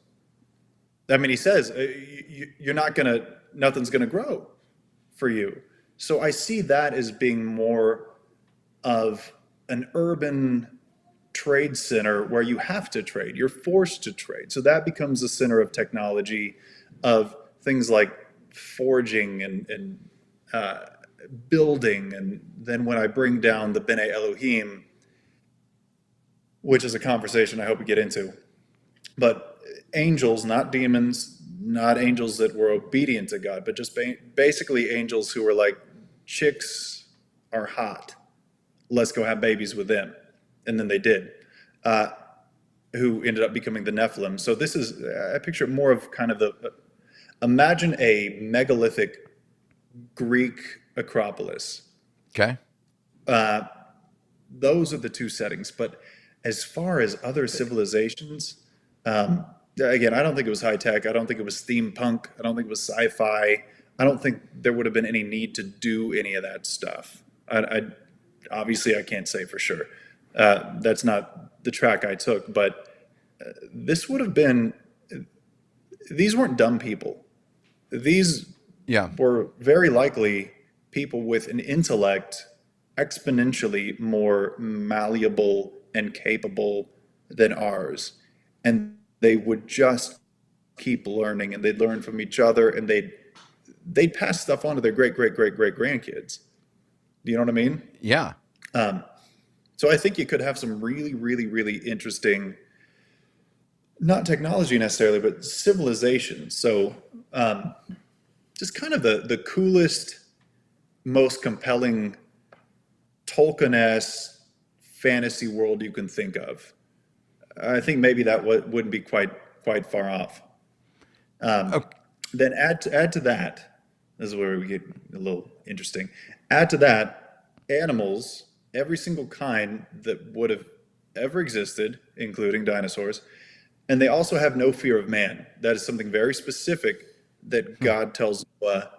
I mean, he says, nothing's gonna grow for you. So I see that as being more of an urban trade center where you have to trade, you're forced to trade. So that becomes the center of technology, of things like forging and building. And then when I bring down the Bene Elohim, which is a conversation I hope we get into, but angels, not demons, not angels that were obedient to God, but just basically angels who were like, chicks are hot, let's go have babies with them. And then they did, who ended up becoming the Nephilim. So this is, I picture it more of kind of imagine a megalithic Greek acropolis. Okay. Those are the two settings. But as far as other civilizations, again, I don't think it was high tech. I don't think it was steampunk. I don't think it was sci-fi. I don't think there would have been any need to do any of that stuff. Obviously, I can't say for sure. That's not the track I took, but this would have been, these weren't dumb people. These were very likely people with an intellect exponentially more malleable and capable than ours. And they would just keep learning, and they'd learn from each other, and they'd pass stuff on to their great grandkids. Do you know what I mean? Yeah. So I think you could have some really, really, really interesting, not technology necessarily, but civilization. So just kind of the coolest, most compelling Tolkien-esque fantasy world you can think of. I think maybe that wouldn't be quite far off. Okay. Then add to that, this is where we get a little interesting. Add to that animals, every single kind that would have ever existed, including dinosaurs, and they also have no fear of man. That is something very specific that God tells Noah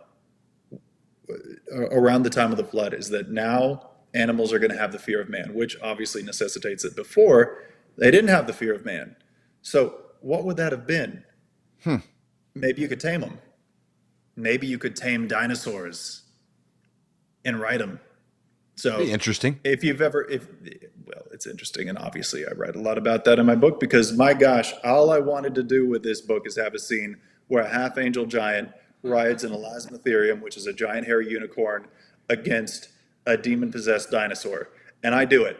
around the time of the flood, is that now animals are going to have the fear of man, which obviously necessitates it. Before, they didn't have the fear of man. So what would that have been? Maybe you could tame them. Maybe you could tame dinosaurs and ride them. So interesting. If it's interesting. And obviously I write a lot about that in my book, because my gosh, all I wanted to do with this book is have a scene where a half angel giant rides an elasmotherium, which is a giant hairy unicorn, against a demon possessed dinosaur. And I do it.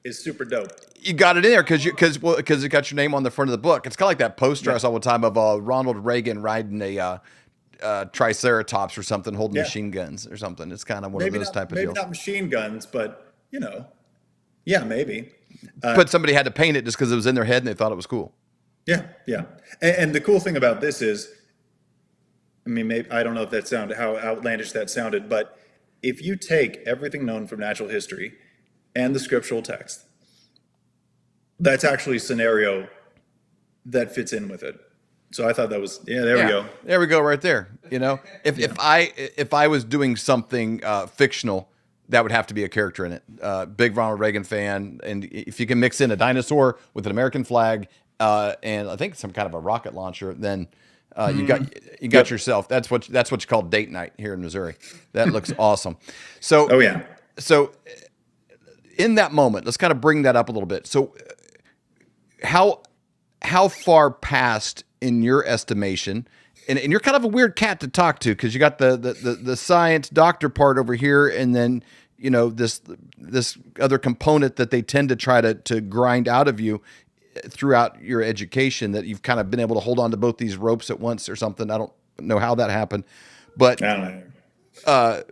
It's super dope. You got it in there because it got your name on the front of the book. It's kind of like that poster I saw one time of Ronald Reagan riding a Triceratops or something, holding machine guns or something. It's kind of one of those type of deals. Maybe not machine guns, but yeah, maybe. But somebody had to paint it just because it was in their head and they thought it was cool. Yeah. And the cool thing about this is, I mean, maybe, I don't know if that sounded how outlandish that sounded, but if you take everything known from natural history and the scriptural text, that's actually a scenario that fits in with it. So I thought that was, there we go. There we go right there. If I was doing something fictional, that would have to be a character in it. Big Ronald Reagan fan. And if you can mix in a dinosaur with an American flag and I think some kind of a rocket launcher, then you got yourself. That's what you call date night here in Missouri. That looks awesome. So, So in that moment, let's kind of bring that up a little bit. So how far past, in your estimation, and you're kind of a weird cat to talk to, because you got the science doctor part over here, and then this other component that they tend to try to grind out of you throughout your education, that you've kind of been able to hold on to both these ropes at once or something. I don't know how that happened, but I don't know.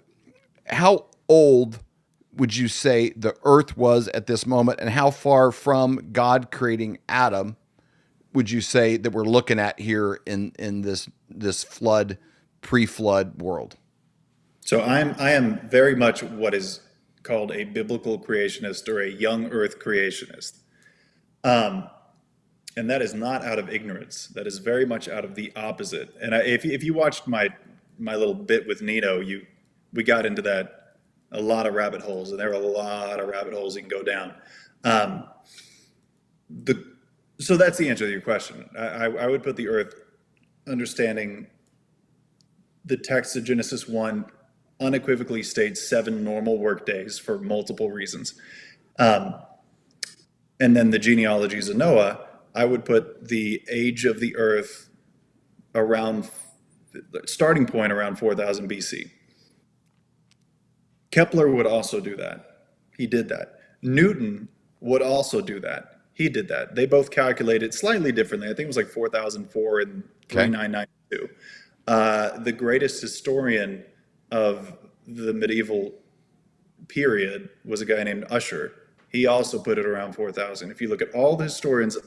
How old would you say the earth was at this moment, and how far from God creating Adam would you say that we're looking at here in this flood, pre-flood world? So I am very much what is called a biblical creationist or a young earth creationist. And that is not out of ignorance. That is very much out of the opposite. And if you watched my little bit with Nino, we got into that, a lot of rabbit holes, and there are a lot of rabbit holes you can go down. So that's the answer to your question. I would put the earth, understanding the text of Genesis 1 unequivocally states 7 normal work days for multiple reasons. And then the genealogies of Noah, I would put the age of the earth around, starting point around 4000 BC. Kepler would also do that. He did that. Newton would also do that. He did that. They both calculated slightly differently. I think it was like 4004 and 3992. The greatest historian of the medieval period was a guy named Usher. He also put it around 4000. If you look at all the historians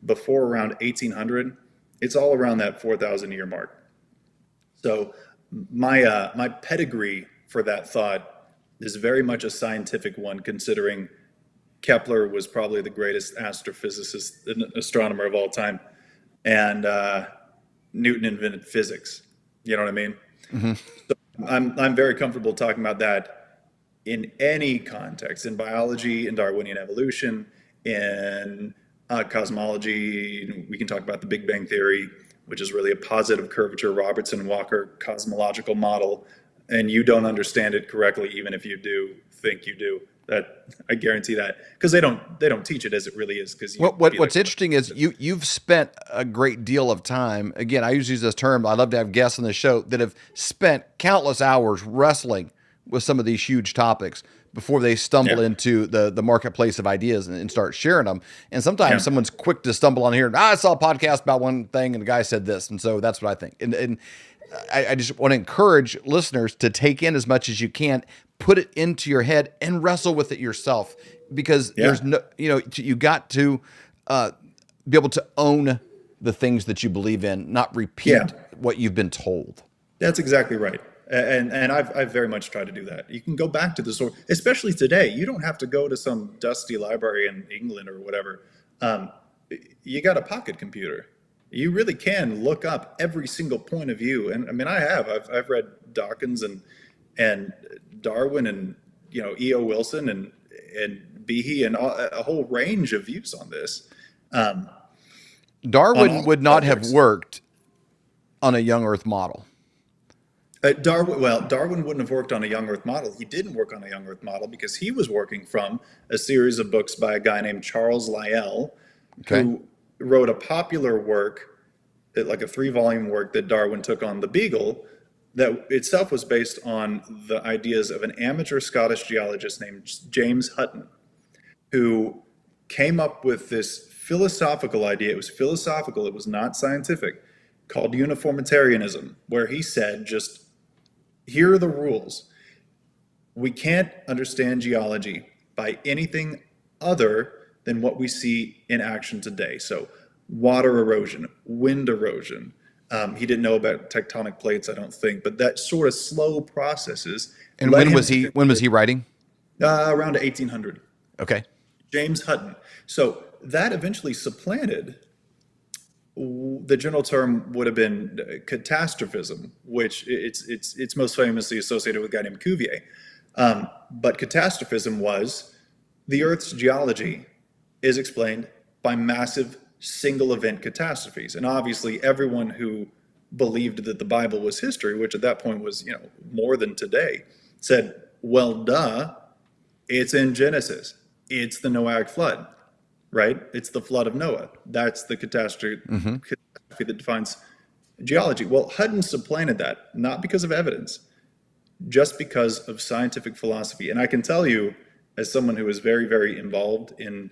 before around 1800, it's all around that 4,000 year mark. So my pedigree for that thought is very much a scientific one, considering Kepler was probably the greatest astrophysicist and astronomer of all time, and Newton invented physics. You know what I mean? Mm-hmm. So I'm very comfortable talking about that in any context, in biology, in Darwinian evolution, in cosmology. We can talk about the Big Bang Theory, which is really a positive curvature Robertson-Walker cosmological model, and you don't understand it correctly, even if you do think you do. That I guarantee that, because they don't teach it as it really is. Because what's interesting is you've spent a great deal of time. Again, I usually use this term. I love to have guests on the show that have spent countless hours wrestling with some of these huge topics before they stumble into the marketplace of ideas and start sharing them. And sometimes someone's quick to stumble on here. I saw a podcast about one thing and the guy said this, and so that's what I think. And I just want to encourage listeners to take in as much as you can, put it into your head, and wrestle with it yourself, because there's no, you got to be able to own the things that you believe in, not repeat what you've been told. That's exactly right. And I've very much tried to do that. You can go back to the source, especially today. You don't have to go to some dusty library in England or whatever. You got a pocket computer. You really can look up every single point of view. And I mean, I've read Dawkins and Darwin and, E.O. Wilson and Behe and a whole range of views on this. Darwin would not have worked on a young earth model. Darwin wouldn't have worked on a young earth model. He didn't work on a young earth model because he was working from a series of books by a guy named Charles Lyell, who wrote a popular work, like a 3-volume work that Darwin took on the Beagle, that itself was based on the ideas of an amateur Scottish geologist named James Hutton, who came up with this philosophical idea. It was philosophical, it was not scientific, called Uniformitarianism, where he said, just here are the rules. We can't understand geology by anything other than what we see in action today. So water erosion, wind erosion. He didn't know about tectonic plates, I don't think, but that sort of slow processes. And when was he writing? Around 1800. Okay. James Hutton. So that eventually supplanted, the general term would have been catastrophism, which it's most famously associated with a guy named Cuvier. But catastrophism was the Earth's geology is explained by massive single event catastrophes. And obviously everyone who believed that the Bible was history, which at that point was, more than today, said, well, duh, it's in Genesis. It's the Noahic flood, right? It's the flood of Noah. That's the catastrophe that defines geology. Well, Hutton supplanted that, not because of evidence, just because of scientific philosophy. And I can tell you, as someone who is very, very involved in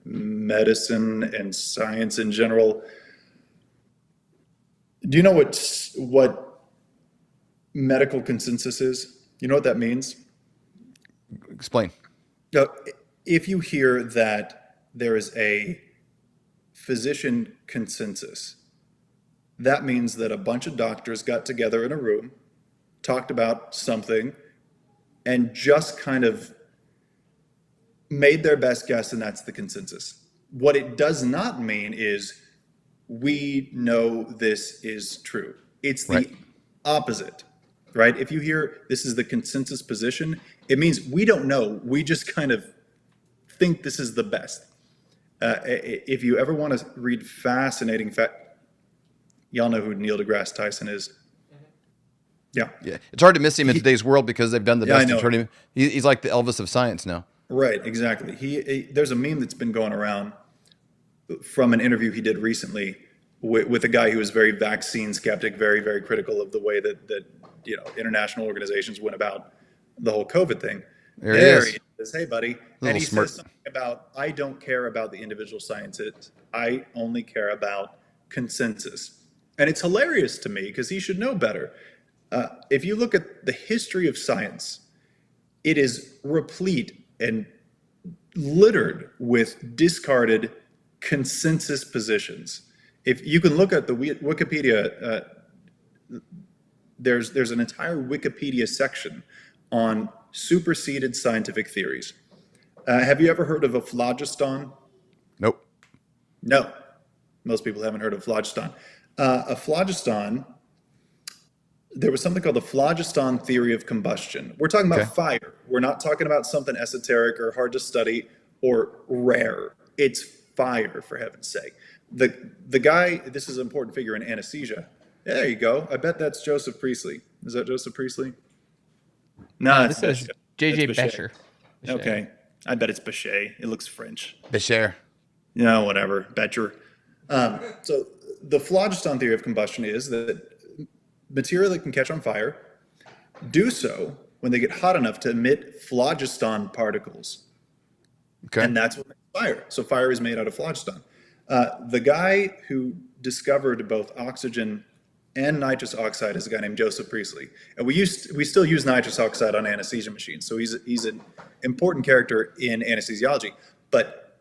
medicine and science in general, do you know what medical consensus is? You know what that means? Explain. Now, if you hear that there is a physician consensus, that means that a bunch of doctors got together in a room, talked about something, and just kind of made their best guess, and that's the consensus. What it does not mean is we know this is true. It's the opposite, right? If you hear this is the consensus position, it means we don't know. We just kind of think this is the best. If you ever want to read fascinating y'all know who Neil deGrasse Tyson is. Yeah. It's hard to miss him in today's world because they've done the best to turn him. He's like the Elvis of science now. Right, exactly. There's a meme that's been going around from an interview he did recently with a guy who was very vaccine skeptic, very, very critical of the way that international organizations went about the whole COVID thing. There he is. Hey, buddy. And he says something about, I don't care about the individual scientists. I only care about consensus. And it's hilarious to me because he should know better. If you look at the history of science, it is replete and littered with discarded consensus positions. If you can look at the Wikipedia, there's an entire Wikipedia section on superseded scientific theories. Have you ever heard of a phlogiston? Nope. No. Most people haven't heard of phlogiston. A phlogiston, there was something called the phlogiston theory of combustion. We're talking about fire. We're not talking about something esoteric or hard to study or rare. It's fire, for heaven's sake. The guy, this is an important figure in anesthesia. There you go. I bet that's Joseph Priestley. Is that Joseph Priestley? No, this is J.J. Becher. Okay. I bet it's Bechet. It looks French. Becher. Yeah, whatever. Becher. So the phlogiston theory of combustion is that material that can catch on fire do so when they get hot enough to emit phlogiston particles. Okay. And that's what makes fire. So fire is made out of phlogiston. The guy who discovered both oxygen and nitrous oxide is a guy named Joseph Priestley. And we still use nitrous oxide on anesthesia machines. So he's an important character in anesthesiology. But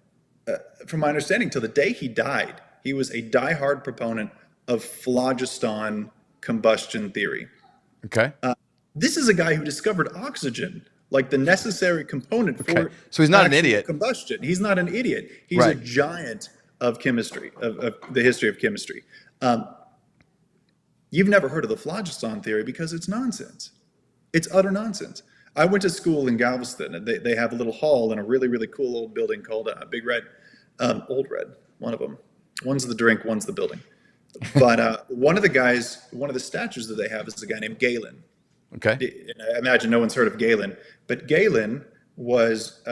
from my understanding, till the day he died, he was a diehard proponent of phlogiston combustion theory. Okay. This is a guy who discovered oxygen, like the necessary component for so he's not an idiot. Combustion. He's not an idiot. He's a giant of chemistry, of the history of chemistry. You've never heard of the phlogiston theory because it's nonsense. It's utter nonsense. I went to school in Galveston, and they have a little hall in a really, really cool old building called Big Red, Old Red, one of them. One's the drink, one's the building. But one of the statues that they have is a guy named Galen. Okay. I imagine no one's heard of Galen, but Galen was,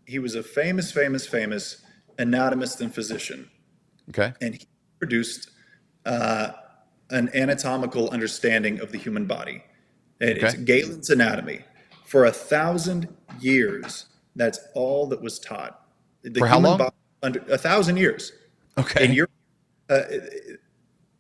he was a famous anatomist and physician. Okay. And he produced an anatomical understanding of the human body. It's Galen's Anatomy. For 1,000 years, that's all that was taught. For how long? Under 1,000 years. Okay. And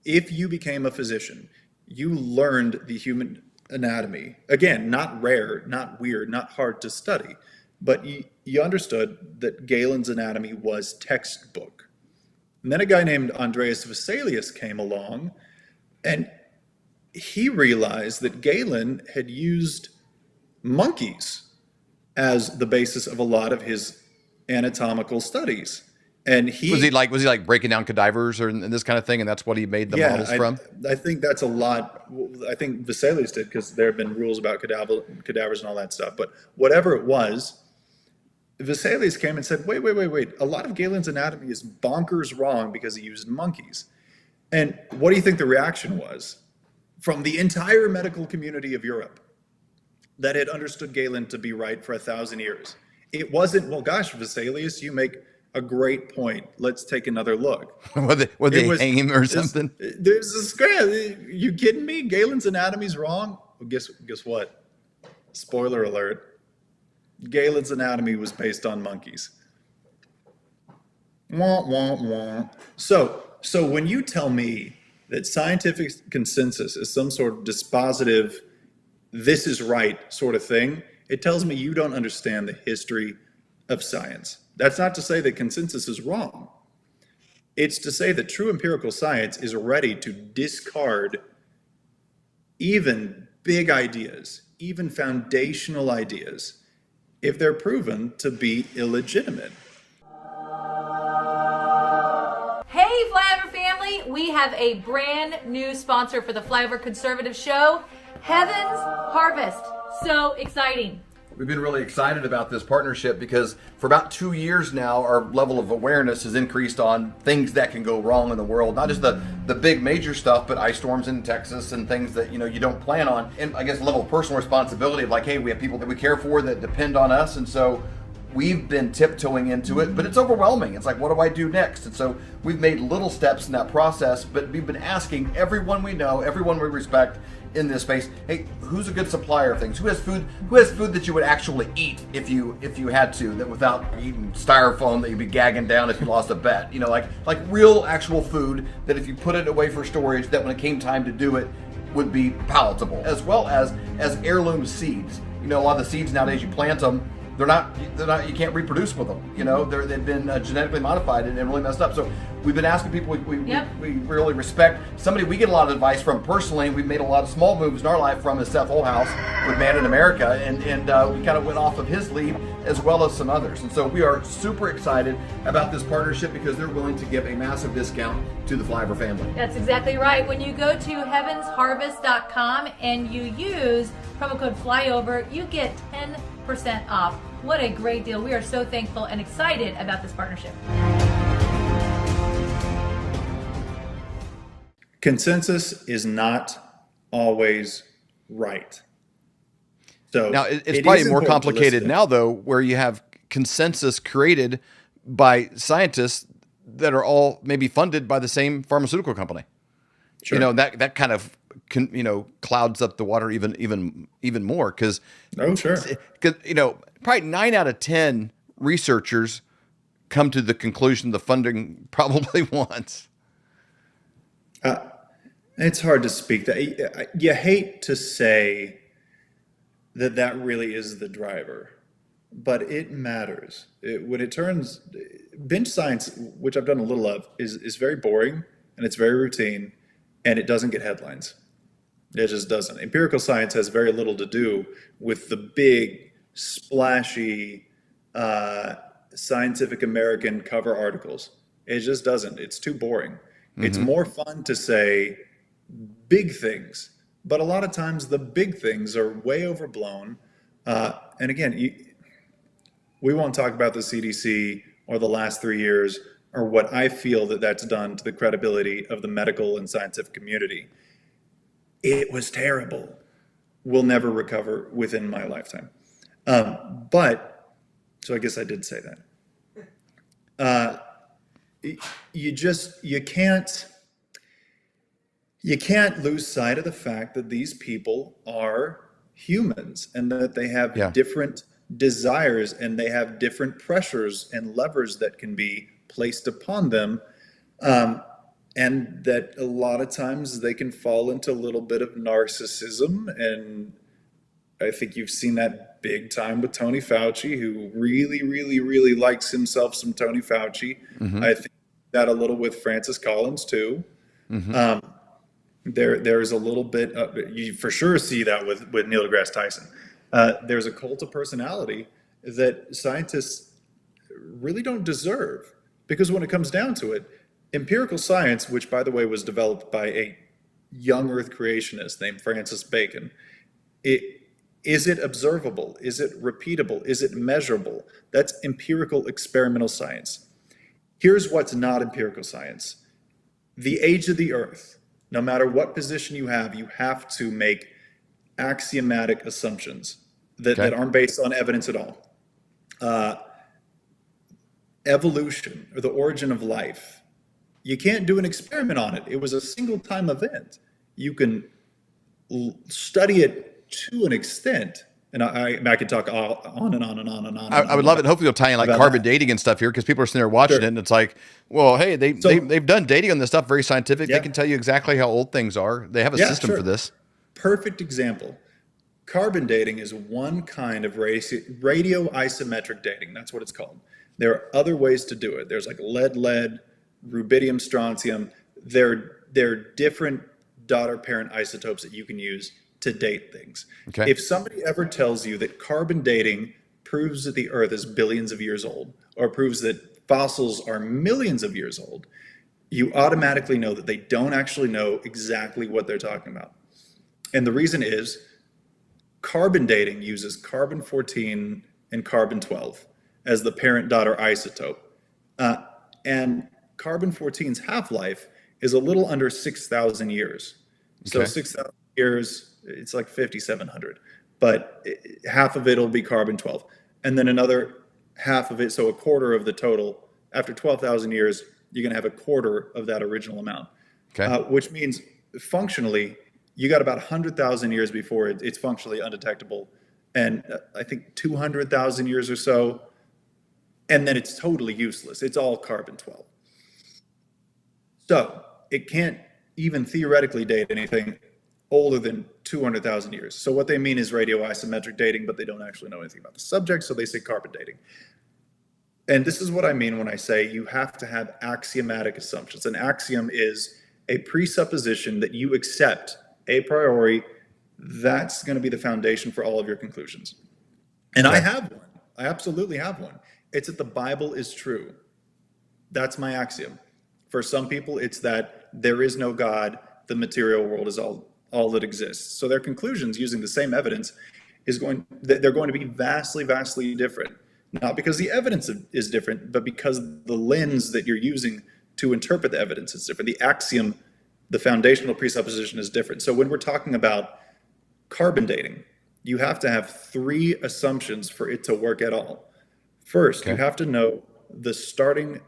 if you became a physician, you learned the human anatomy. Again, not rare, not weird, not hard to study, but you understood that Galen's Anatomy was textbook. And then a guy named Andreas Vesalius came along, and he realized that Galen had used monkeys as the basis of a lot of his anatomical studies. And was he like breaking down cadavers and this kind of thing, and that's what he made the models from? I think that's a lot. I think Vesalius did, because there have been rules about cadavers and all that stuff. But whatever it was, Vesalius came and said, wait. A lot of Galen's anatomy is bonkers wrong because he used monkeys. And what do you think the reaction was from the entire medical community of Europe that had understood Galen to be right for 1,000 years? It wasn't, well, gosh, Vesalius, you make a great point. Let's take another look. Would they hang him or something? There's this guy. You kidding me? Galen's anatomy's wrong? Well, guess what? Spoiler alert. Galen's anatomy was based on monkeys. Wah, wah, wah. So when you tell me that scientific consensus is some sort of dispositive, this is right sort of thing, It tells me you don't understand the history of science. That's not to say that consensus is wrong. It's to say that true empirical science is ready to discard even big ideas, even foundational ideas, if they're proven to be illegitimate. Hey, Flyover family, we have a brand new sponsor for the Flyover Conservative Show, Heaven's Harvest. So exciting. We've been really excited about this partnership because for about 2 years now, our level of awareness has increased on things that can go wrong in the world. Not just the big major stuff, but ice storms in Texas and things that, you know, you don't plan on. And I guess a level of personal responsibility of like, hey, we have people that we care for that depend on us. And so we've been tiptoeing into it, but it's overwhelming. It's like, what do I do next? And so we've made little steps in that process, but we've been asking everyone we know, everyone we respect in this space, hey, who's a good supplier of things? Who has food that you would actually eat if you had to, that without eating styrofoam that you'd be gagging down if you lost a bet? You know, like real actual food that if you put it away for storage, that when it came time to do it would be palatable, as well as heirloom seeds. You know, a lot of the seeds nowadays, you plant them, they're not, you can't reproduce with them. You know, they've been genetically modified and really messed up. So we've been asking people we really respect. Somebody we get a lot of advice from personally, we've made a lot of small moves in our life from, is Seth Holhouse with Man in America. And we kind of went off of his lead as well as some others. And so we are super excited about this partnership because they're willing to give a massive discount to the Flyover family. That's exactly right. When you go to heavensharvest.com and you use promo code FLYOVER, you get 10% off. What a great deal. We are so thankful and excited about this partnership. Consensus is not always right. So now it's probably more complicated now, though, where you have consensus created by scientists that are all maybe funded by the same pharmaceutical company. Sure. You know, that kind of clouds up the water even more because probably 9 out of 10 researchers come to the conclusion the funding probably wants. It's hard to speak that. You hate to say that really is the driver, but it matters. When it turns, bench science, which I've done a little of, is very boring and it's very routine and it doesn't get headlines. It just doesn't. Empirical science has very little to do with the big, splashy, Scientific American cover articles. It just doesn't. It's too boring. Mm-hmm. It's more fun to say big things, but a lot of times the big things are way overblown. And again, we won't talk about the CDC or the last 3 years or what I feel that's done to the credibility of the medical and scientific community. It was terrible. We'll never recover within my lifetime. So I guess I did say that. You can't lose sight of the fact that these people are humans and that they have different desires and they have different pressures and levers that can be placed upon them. And that a lot of times they can fall into a little bit of narcissism. And I think you've seen that big time with Tony Fauci, who really, really, really likes himself some Tony Fauci. Mm-hmm. I think that a little with Francis Collins too. Mm-hmm. There's a little bit, you for sure see that with Neil deGrasse Tyson. There's a cult of personality that scientists really don't deserve, because when it comes down to it, empirical science, which by the way was developed by a young earth creationist named Francis Bacon, is it observable? Is it repeatable? Is it measurable? That's empirical experimental science. Here's what's not empirical science. The age of the earth, no matter what position you have to make axiomatic assumptions that aren't based on evidence at all. Evolution, or the origin of life, you can't do an experiment on it. It was a single time event. You can study it to an extent. And I could talk on and on and on and on. I would love it. Hopefully, you'll tie in like carbon dating and stuff here, because people are sitting there watching it, and it's like, well, hey, they've done dating on this stuff, very scientific. Yeah. They can tell you exactly how old things are. They have a system for this. Perfect example. Carbon dating is one kind of radioisometric dating. That's what it's called. There are other ways to do it. There's like lead, rubidium, strontium. They're different daughter-parent isotopes that you can use to date things. Okay. If somebody ever tells you that carbon dating proves that the Earth is billions of years old, or proves that fossils are millions of years old, you automatically know that they don't actually know exactly what they're talking about. And the reason is carbon dating uses carbon-14 and carbon-12 as the parent-daughter isotope. And carbon-14's half-life is a little under 6,000 years. So Okay. 6,000 years, it's like 5,700. But half of it will be carbon-12. And then another half of it, so a quarter of the total, after 12,000 years, you're going to have a quarter of that original amount. Okay. Which means functionally, you got about 100,000 years before it's functionally undetectable. And I think 200,000 years or so, and then it's totally useless. It's all carbon-12. So it can't even theoretically date anything older than 200,000 years. So what they mean is radioisometric dating, but they don't actually know anything about the subject, so they say carbon dating. And this is what I mean when I say you have to have axiomatic assumptions. An axiom is a presupposition that you accept a priori. That's going to be the foundation for all of your conclusions. And I have one. I absolutely have one. It's that the Bible is true. That's my axiom. For some people, it's that there is no God. The material world is all that exists. So their conclusions using the same evidence they're going to be vastly, vastly different. Not because the evidence is different, but because the lens that you're using to interpret the evidence is different. The axiom, the foundational presupposition is different. So when we're talking about carbon dating, you have to have three assumptions for it to work at all. First, you have to know the starting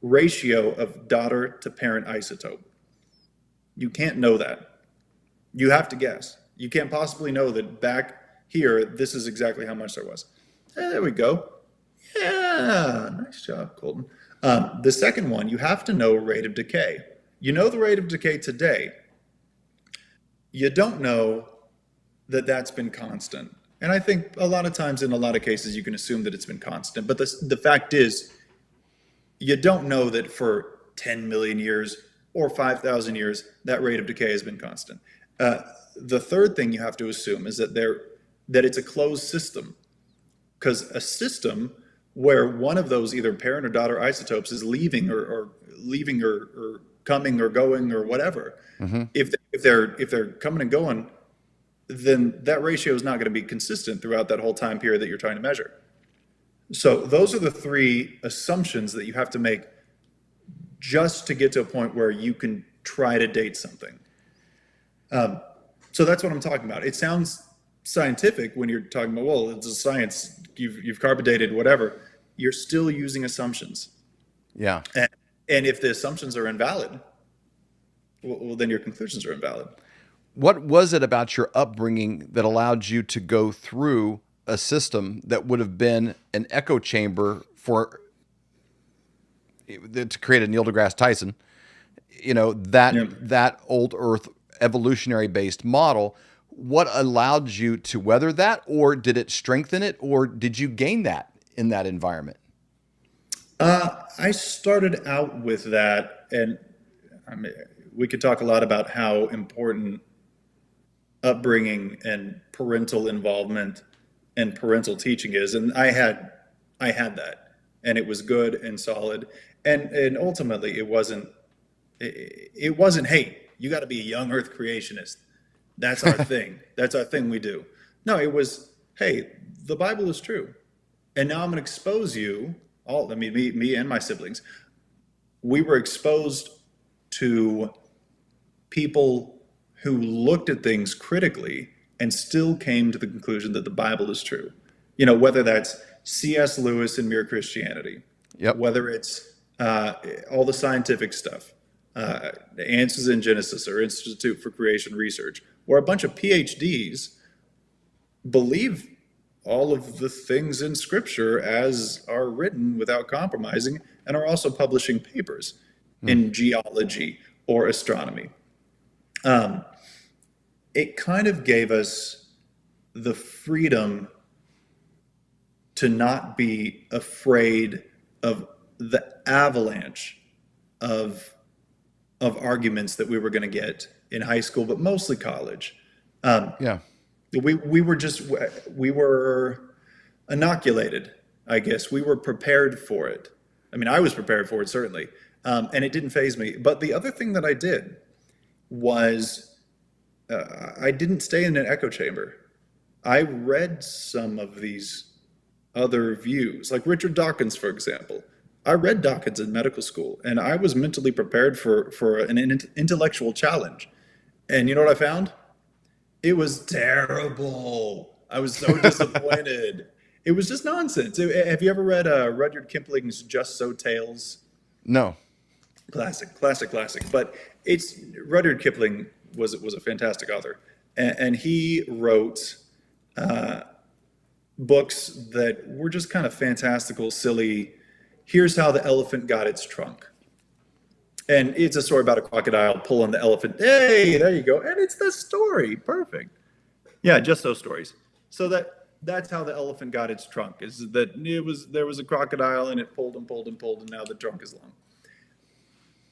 ratio of daughter to parent isotope. You can't know that. You have to guess. You can't possibly know that back here, this is exactly how much there was. There we go. Yeah, nice job, Colton. The second one, you have to know rate of decay. You know the rate of decay today. You don't know that that's been constant. And I think a lot of times in a lot of cases you can assume that it's been constant. But the fact is, you don't know that for 10 million years or 5,000 years, that rate of decay has been constant. The third thing you have to assume is that it's a closed system. Because a system where one of those either parent or daughter isotopes is leaving or coming or going or whatever, if they're coming and going, then that ratio is not going to be consistent throughout that whole time period that you're trying to measure. So those are the three assumptions that you have to make just to get to a point where you can try to date something. So that's what I'm talking about. It sounds scientific when you're talking about, well, it's a science, you've carbon dated, whatever. You're still using assumptions. Yeah. And if the assumptions are invalid, well, then your conclusions are invalid. What was it about your upbringing that allowed you to go through a system that would have been an echo chamber to create a Neil deGrasse Tyson, that old Earth evolutionary based model? What allowed you to weather that, or did it strengthen it, or did you gain that in that environment? I started out with that, and I mean, we could talk a lot about how important upbringing and parental involvement and parental teaching is, and I had that, and it was good and solid, and ultimately it wasn't, hey, you got to be a young Earth creationist. That's our thing. That's our thing we do. No, it was, hey, the Bible is true. And now I'm going to expose you, me and my siblings. We were exposed to people who looked at things critically and still came to the conclusion that the Bible is true. Whether that's C.S. Lewis and Mere Christianity, whether it's all the scientific stuff, the Answers in Genesis or Institute for Creation Research, where a bunch of PhDs believe all of the things in Scripture as are written without compromising, and are also publishing papers in geology or astronomy. It kind of gave us the freedom to not be afraid of the avalanche of arguments that we were going to get in high school, but mostly college. Yeah. We were inoculated, I guess. We were prepared for it. I mean, I was prepared for it, certainly. And it didn't faze me. But the other thing that I did was I didn't stay in an echo chamber. I read some of these other views, like Richard Dawkins, for example. I read Dawkins in medical school, and I was mentally prepared for an intellectual challenge. And you know what I found? It was terrible. I was so disappointed. It was just nonsense. Have you ever read Rudyard Kipling's Just So Tales? No. Classic. But Rudyard Kipling was a fantastic author, and he wrote books that were just kind of fantastical, silly. Here's how the elephant got its trunk. And it's a story about a crocodile pulling the elephant. Hey, there you go. And it's the story. Perfect. Yeah, just those stories. So that's how the elephant got its trunk, is that there was a crocodile and it pulled and pulled and pulled, and now the trunk is long.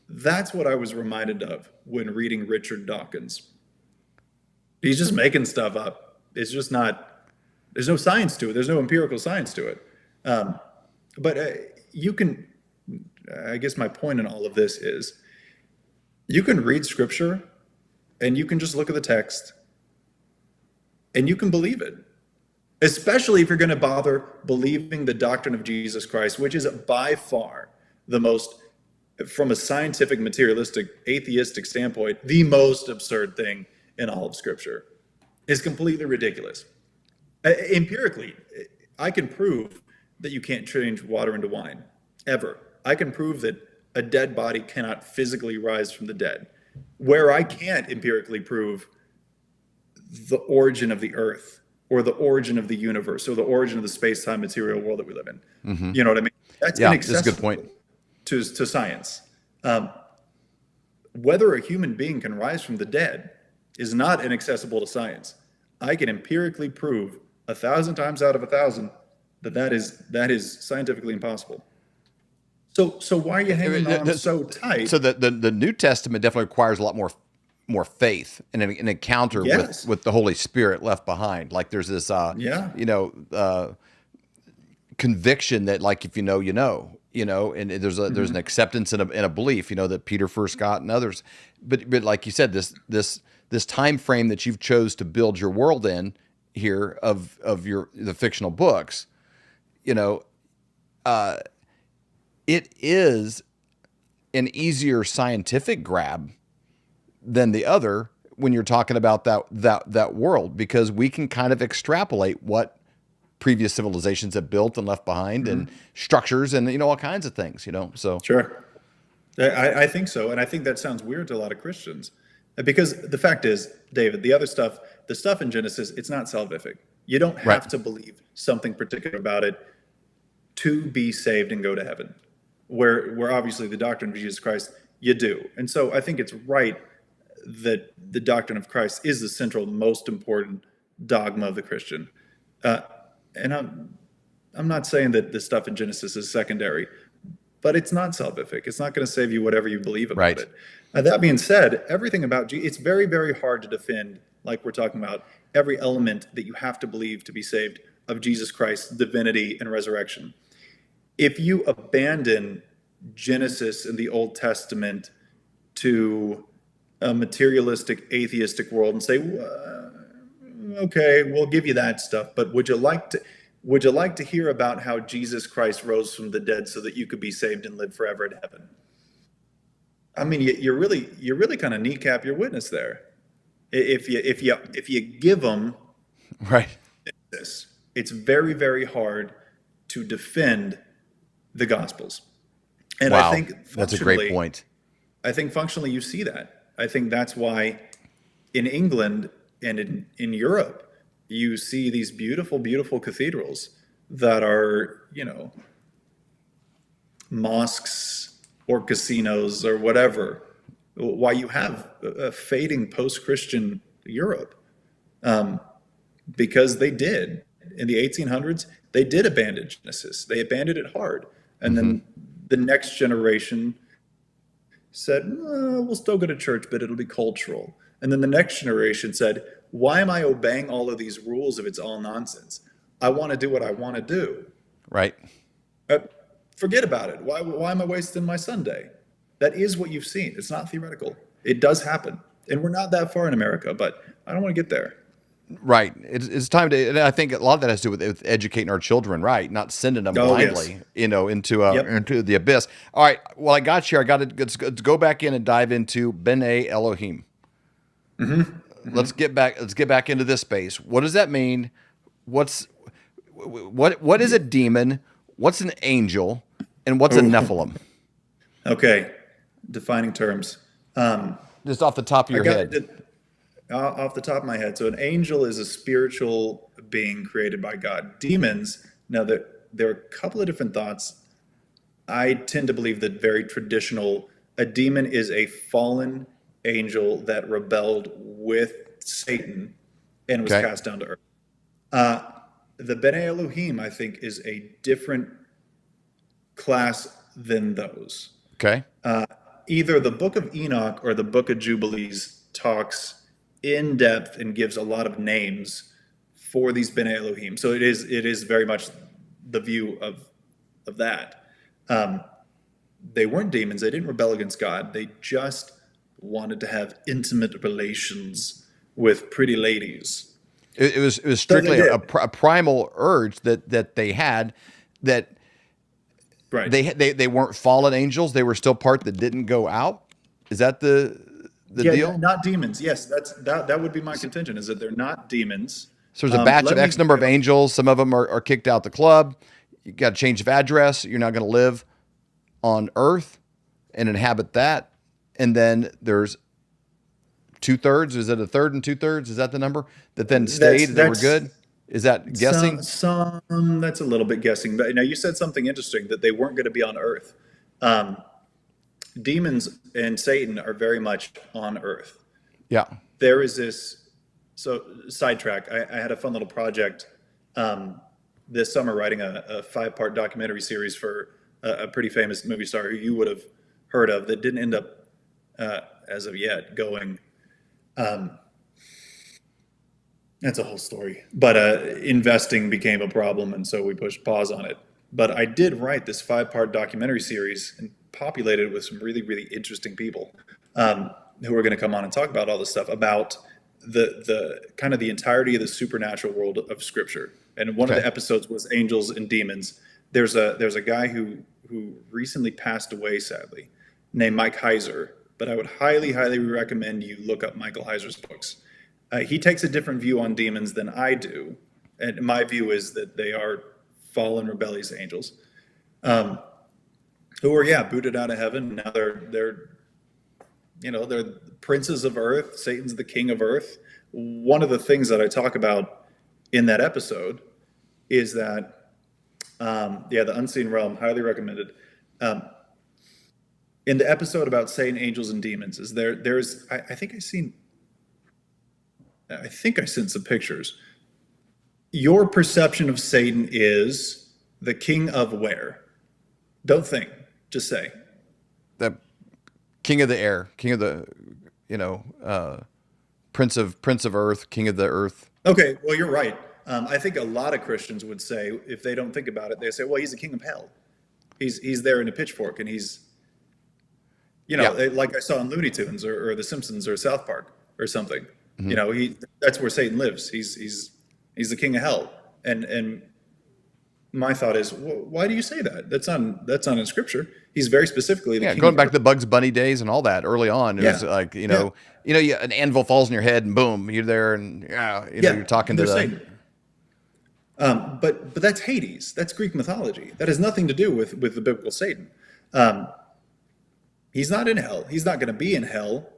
That's what I was reminded of when reading Richard Dawkins. He's just making stuff up. It's just not, there's no science to it. There's no empirical science to it. But you can, I guess my point in all of this is, you can read scripture and you can just look at the text and you can believe it. Especially if you're going to bother believing the doctrine of Jesus Christ, which is by far the most, from a scientific, materialistic, atheistic standpoint, the most absurd thing in all of Scripture. Is completely ridiculous. Empirically, I can prove that you can't change water into wine, ever. I can prove that a dead body cannot physically rise from the dead. Where I can't empirically prove the origin of the earth, or the origin of the universe, or the origin of the space-time material world that we live in. Mm-hmm. You know what I mean? That's inaccessible. That's a good point. To science. Whether a human being can rise from the dead is not inaccessible to science. I can empirically prove 1,000 times out of 1,000 that is scientifically impossible. So why are you hanging on so tight? So the New Testament definitely requires a lot more faith and an encounter with the Holy Spirit left behind. Like there's this conviction that, like, if you know, and there's an acceptance and a belief, that Peter first got and others. But like you said, this time frame that you've chose to build your world in here of the fictional books, it is an easier scientific grab than the other when you're talking about that world, because we can kind of extrapolate what previous civilizations have built and left behind, and structures and all kinds of things. So sure, I think so, and I think that sounds weird to a lot of Christians, because the fact is, David, the stuff in Genesis, it's not salvific. You don't have to believe something particular about it to be saved and go to heaven. Where obviously the doctrine of Jesus Christ, you do. And so I think it's right that the doctrine of Christ is the central, most important dogma of the Christian. And I'm not saying that the stuff in Genesis is secondary, but it's not salvific. It's not going to save you whatever you believe about it. That being said, everything about Jesus, it's very, very hard to defend, like we're talking about, every element that you have to believe to be saved of Jesus Christ's divinity and resurrection. If you abandon Genesis and the Old Testament to a materialistic, atheistic world and say, okay, we'll give you that stuff, but would you like to hear about how Jesus Christ rose from the dead so that you could be saved and live forever in heaven? I mean, you're really kind of kneecap your witness there. If you give them this, it's very, very hard to defend the Gospels. And I think that's a great point. I think functionally you see that. I think that's why in England and in Europe, you see these beautiful, beautiful cathedrals that are, mosques or casinos or whatever. Why you have a fading post-Christian Europe. because they did. In the 1800s, they did abandon Genesis. They abandoned it hard. And then the next generation said, we'll still go to church, but it'll be cultural. And then the next generation said, why am I obeying all of these rules if it's all nonsense? I want to do what I want to do. Right. Forget about it. Why am I wasting my Sunday? That is what you've seen. It's not theoretical. It does happen. And we're not that far in America, but I don't want to get there. Right. It's time to, and I think a lot of that has to do with educating our children, right? Not sending them blindly, into the abyss. All right. Well, I got you. Let's go back in and dive into B'nai Elohim. Let's get back into this space. What does that mean? What is a demon? What's an angel? And what's a Nephilim? Okay. Defining terms. Just off the top of your head. Off the top of my head. So an angel is a spiritual being created by God. Demons, now there are a couple of different thoughts. I tend to believe that very traditional, a demon is a fallen angel that rebelled with Satan and was cast down to earth. The B'nai Elohim, I think, is a different class than those. Okay. Either the Book of Enoch or the Book of Jubilees talks in depth and gives a lot of names for these B'nai Elohim. So it is very much the view of that. They weren't demons. They didn't rebel against God. They just wanted to have intimate relations with pretty ladies. It was strictly a primal urge that they had, that right. They weren't fallen angels. They were still part that didn't go out. Is that the deal? Not demons. Yes, that would be my contention, is that they're not demons. So there's a batch of X number of angels. Some of them are kicked out the club. You got a change of address. You're not going to live on Earth and inhabit that. And then there's 2/3. Is it a third and 2/3? Is that the number that then stayed that were good? Is that guessing? Some that's a little bit guessing. But now you said something interesting, that they weren't going to be on Earth. Demons and Satan are very much on Earth. Yeah. There is this. So sidetrack. I had a fun little project this summer writing a 5-part documentary series for a pretty famous movie star who you would have heard of, that didn't end up as of yet going. That's a whole story. But investing became a problem, and so we pushed pause on it. But I did write this 5-part documentary series and populate it with some really, really interesting people who are going to come on and talk about all this stuff, about the kind of the entirety of the supernatural world of Scripture. And one of the episodes was angels and demons. There's a guy who recently passed away, sadly, named Mike Heiser. But I would highly, highly recommend you look up Michael Heiser's books. He takes a different view on demons than I do. And my view is that they are fallen, rebellious angels who were, booted out of heaven. Now they're princes of earth. Satan's the king of earth. One of the things that I talk about in that episode is that, the unseen realm, highly recommended. In the episode about Satan, angels, and demons, I think I sent some pictures. Your perception of Satan is the king of where? Don't think, just say. The king of the air, king of the, prince of earth, king of the earth. Okay, well, you're right. I think a lot of Christians would say, if they don't think about it, they say, well, he's the king of hell. He's there in a pitchfork, and he's, like I saw in Looney Tunes or The Simpsons or South Park or something. Mm-hmm. That's where Satan lives. He's the king of hell. And my thought is, why do you say that? That's not in Scripture. He's very specifically the king. Going back to the Bugs Bunny days and all that early on. It was like, an anvil falls in your head and boom, you're there, and you're talking to Satan. But that's Hades. That's Greek mythology. That has nothing to do with the biblical Satan. He's not in hell. He's not going to be in hell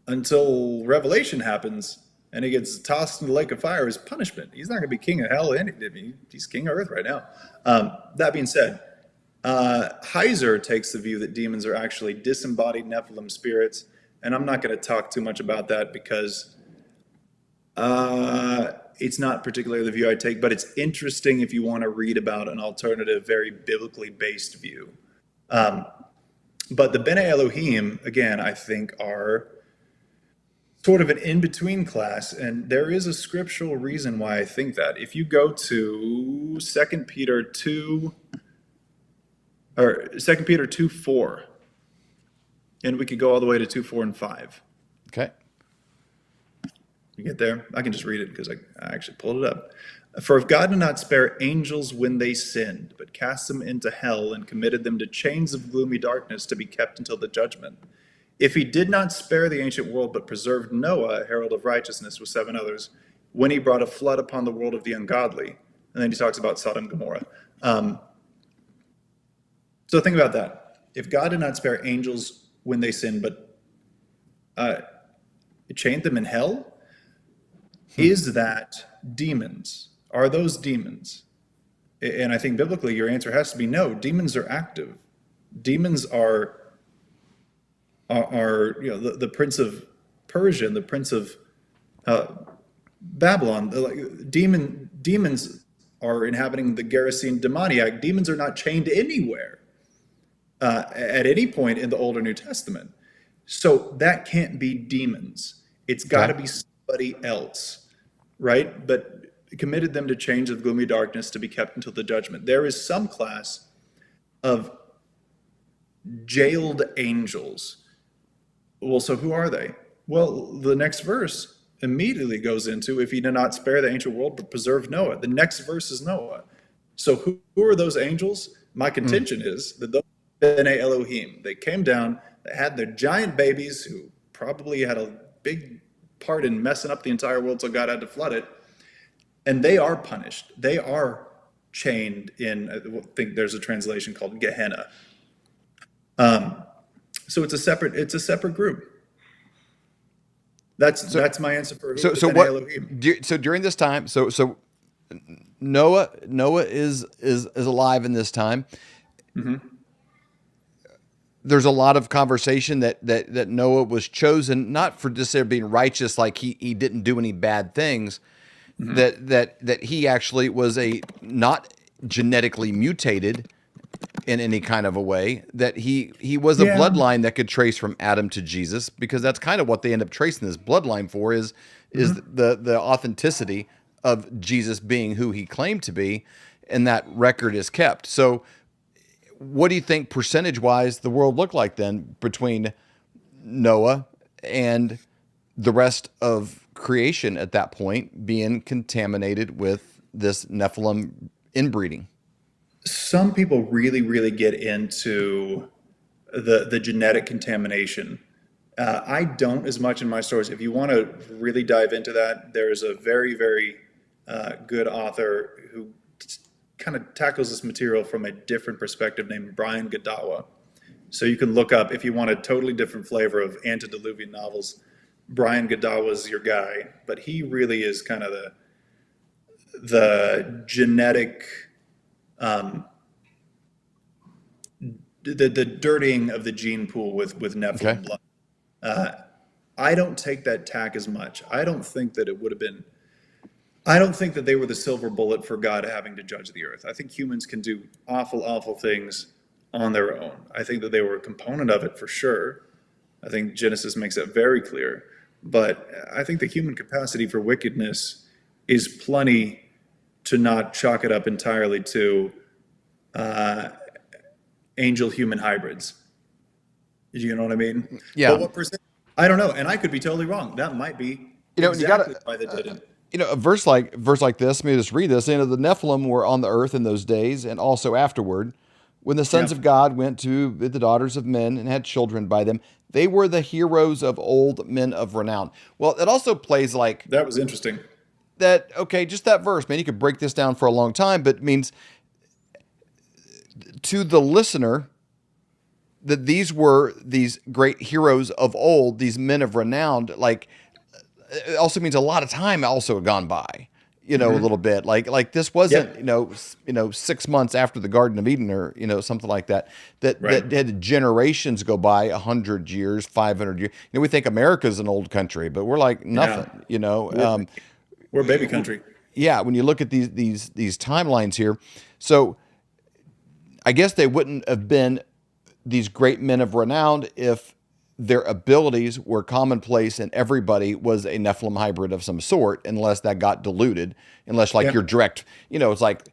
until Revelation happens and he gets tossed in the lake of fire as punishment. He's not going to be king of hell. He's king of earth right now. That being said, Heiser takes the view that demons are actually disembodied Nephilim spirits. And I'm not going to talk too much about that because It's not particularly the view I take, but it's interesting if you want to read about an alternative, very biblically based view. But the Bene Elohim, again, I think are sort of an in-between class, and there is a scriptural reason why I think that. If you go to 2 Peter 2, or 2 Peter 2:4, and we could go all the way to 2:4 and 5. Okay. You get there? I can just read it because I actually pulled it up. For if God did not spare angels when they sinned, but cast them into hell and committed them to chains of gloomy darkness to be kept until the judgment. If he did not spare the ancient world, but preserved Noah, a herald of righteousness, with 7 others, when he brought a flood upon the world of the ungodly. And then he talks about Sodom and Gomorrah. So think about that. If God did not spare angels when they sinned, but chained them in hell, is that demons? Are those demons? And I think biblically your answer has to be no. Demons are active. Demons are the prince of Persia and the prince of Babylon. Demons are inhabiting the Gerasene demoniac. Demons are not chained anywhere at any point in the Old or New Testament. So that can't be demons. It's got to be somebody else, right? But committed them to chains of gloomy darkness to be kept until the judgment. There is some class of jailed angels. Well, so who are they? Well, the next verse immediately goes into, if he did not spare the ancient world, but preserved Noah. The next verse is Noah. So who are those angels? My contention is that those Bene Elohim, they came down, they had their giant babies who probably had a big part in messing up the entire world, so God had to flood it. And they are punished. They are chained in, I think there's a translation called Gehenna. So it's a separate group. That's my answer for Elohim. So during this time, so Noah is alive in this time. Mm-hmm. There's a lot of conversation that Noah was chosen not for just there being righteous, like he didn't do any bad things. Mm-hmm. That he actually was not genetically mutated in any kind of a way, that he was a bloodline that could trace from Adam to Jesus, because that's kind of what they end up tracing this bloodline for is the authenticity of Jesus being who he claimed to be, and that record is kept. So what do you think percentage-wise the world looked like then between Noah and the rest of creation at that point being contaminated with this Nephilim inbreeding? Some people really, really get into the genetic contamination. I don't as much in my stories. If you want to really dive into that, there's a very, very good author who kind of tackles this material from a different perspective named Brian Godawa. So you can look up, if you want a totally different flavor of antediluvian novels, Brian Godawa's your guy. But he really is kind of the genetic... the dirtying of the gene pool with Nephilim blood. I don't take that tack as much. I don't think that it would have been. I don't think that they were the silver bullet for God having to judge the earth. I think humans can do awful, awful things on their own. I think that they were a component of it for sure. I think Genesis makes that very clear. But I think the human capacity for wickedness is plenty to not chalk it up entirely to angel-human hybrids. You know what I mean? Yeah. But what percent? I don't know, and I could be totally wrong. That might be exactly why they didn't. A verse like this. Let me just read this. The Nephilim were on the earth in those days, and also afterward, when the sons of God went to the daughters of men and had children by them. They were the heroes of old, men of renown. Well, it also plays like that was interesting. That okay, just that verse, man. You could break this down for a long time, but it means to the listener that these were these great heroes of old, these men of renown. Like, it also means a lot of time also had gone by, a little bit. Like this wasn't, 6 months after the Garden of Eden or, something like that, that had generations go by, 100 years, 500 years. We think America's an old country, but we're like nothing, We're baby country. Yeah, when you look at these timelines here, so I guess they wouldn't have been these great men of renown if their abilities were commonplace and everybody was a Nephilim hybrid of some sort, unless that got diluted, unless like your direct, it's like,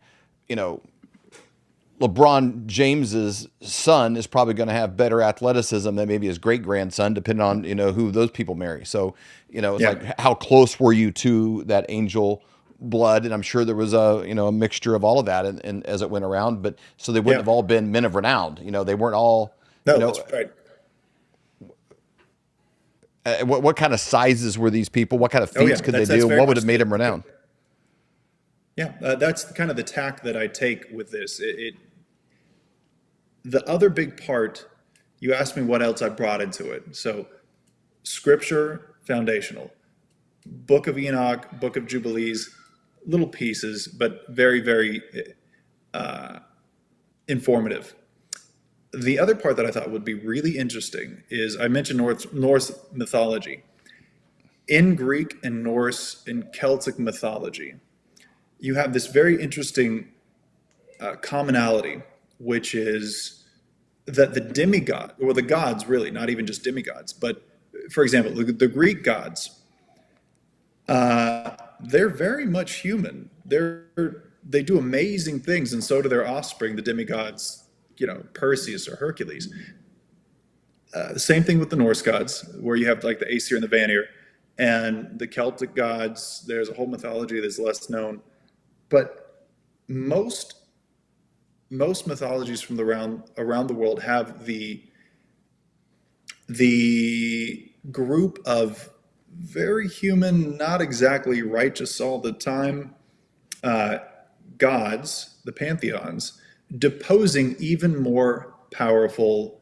LeBron James's son is probably going to have better athleticism than maybe his great grandson, depending on, who those people marry. So, it's like, how close were you to that angel blood? And I'm sure there was a mixture of all of that and as it went around, but so they wouldn't have all been men of renown. They weren't all, that's right. What kind of sizes were these people? What kind of feats could they do? What would have made them renowned? Yeah, that's kind of the tack that I take with this. The other big part, you asked me what else I brought into it. So scripture, foundational. Book of Enoch, Book of Jubilees, little pieces, but very, very informative. The other part that I thought would be really interesting is I mentioned Norse mythology. In Greek and Norse and Celtic mythology, you have this very interesting commonality, which is that the demigod, or the gods really, not even just demigods, but for example, the Greek gods, they're very much human. They do amazing things, and so do their offspring, the demigods, Perseus or Hercules. The same thing with the Norse gods, where you have like the Aesir and the Vanir, and the Celtic gods. There's a whole mythology that's less known, but most mythologies from around the world have the group of very human, not exactly righteous all the time gods, the pantheons, deposing even more powerful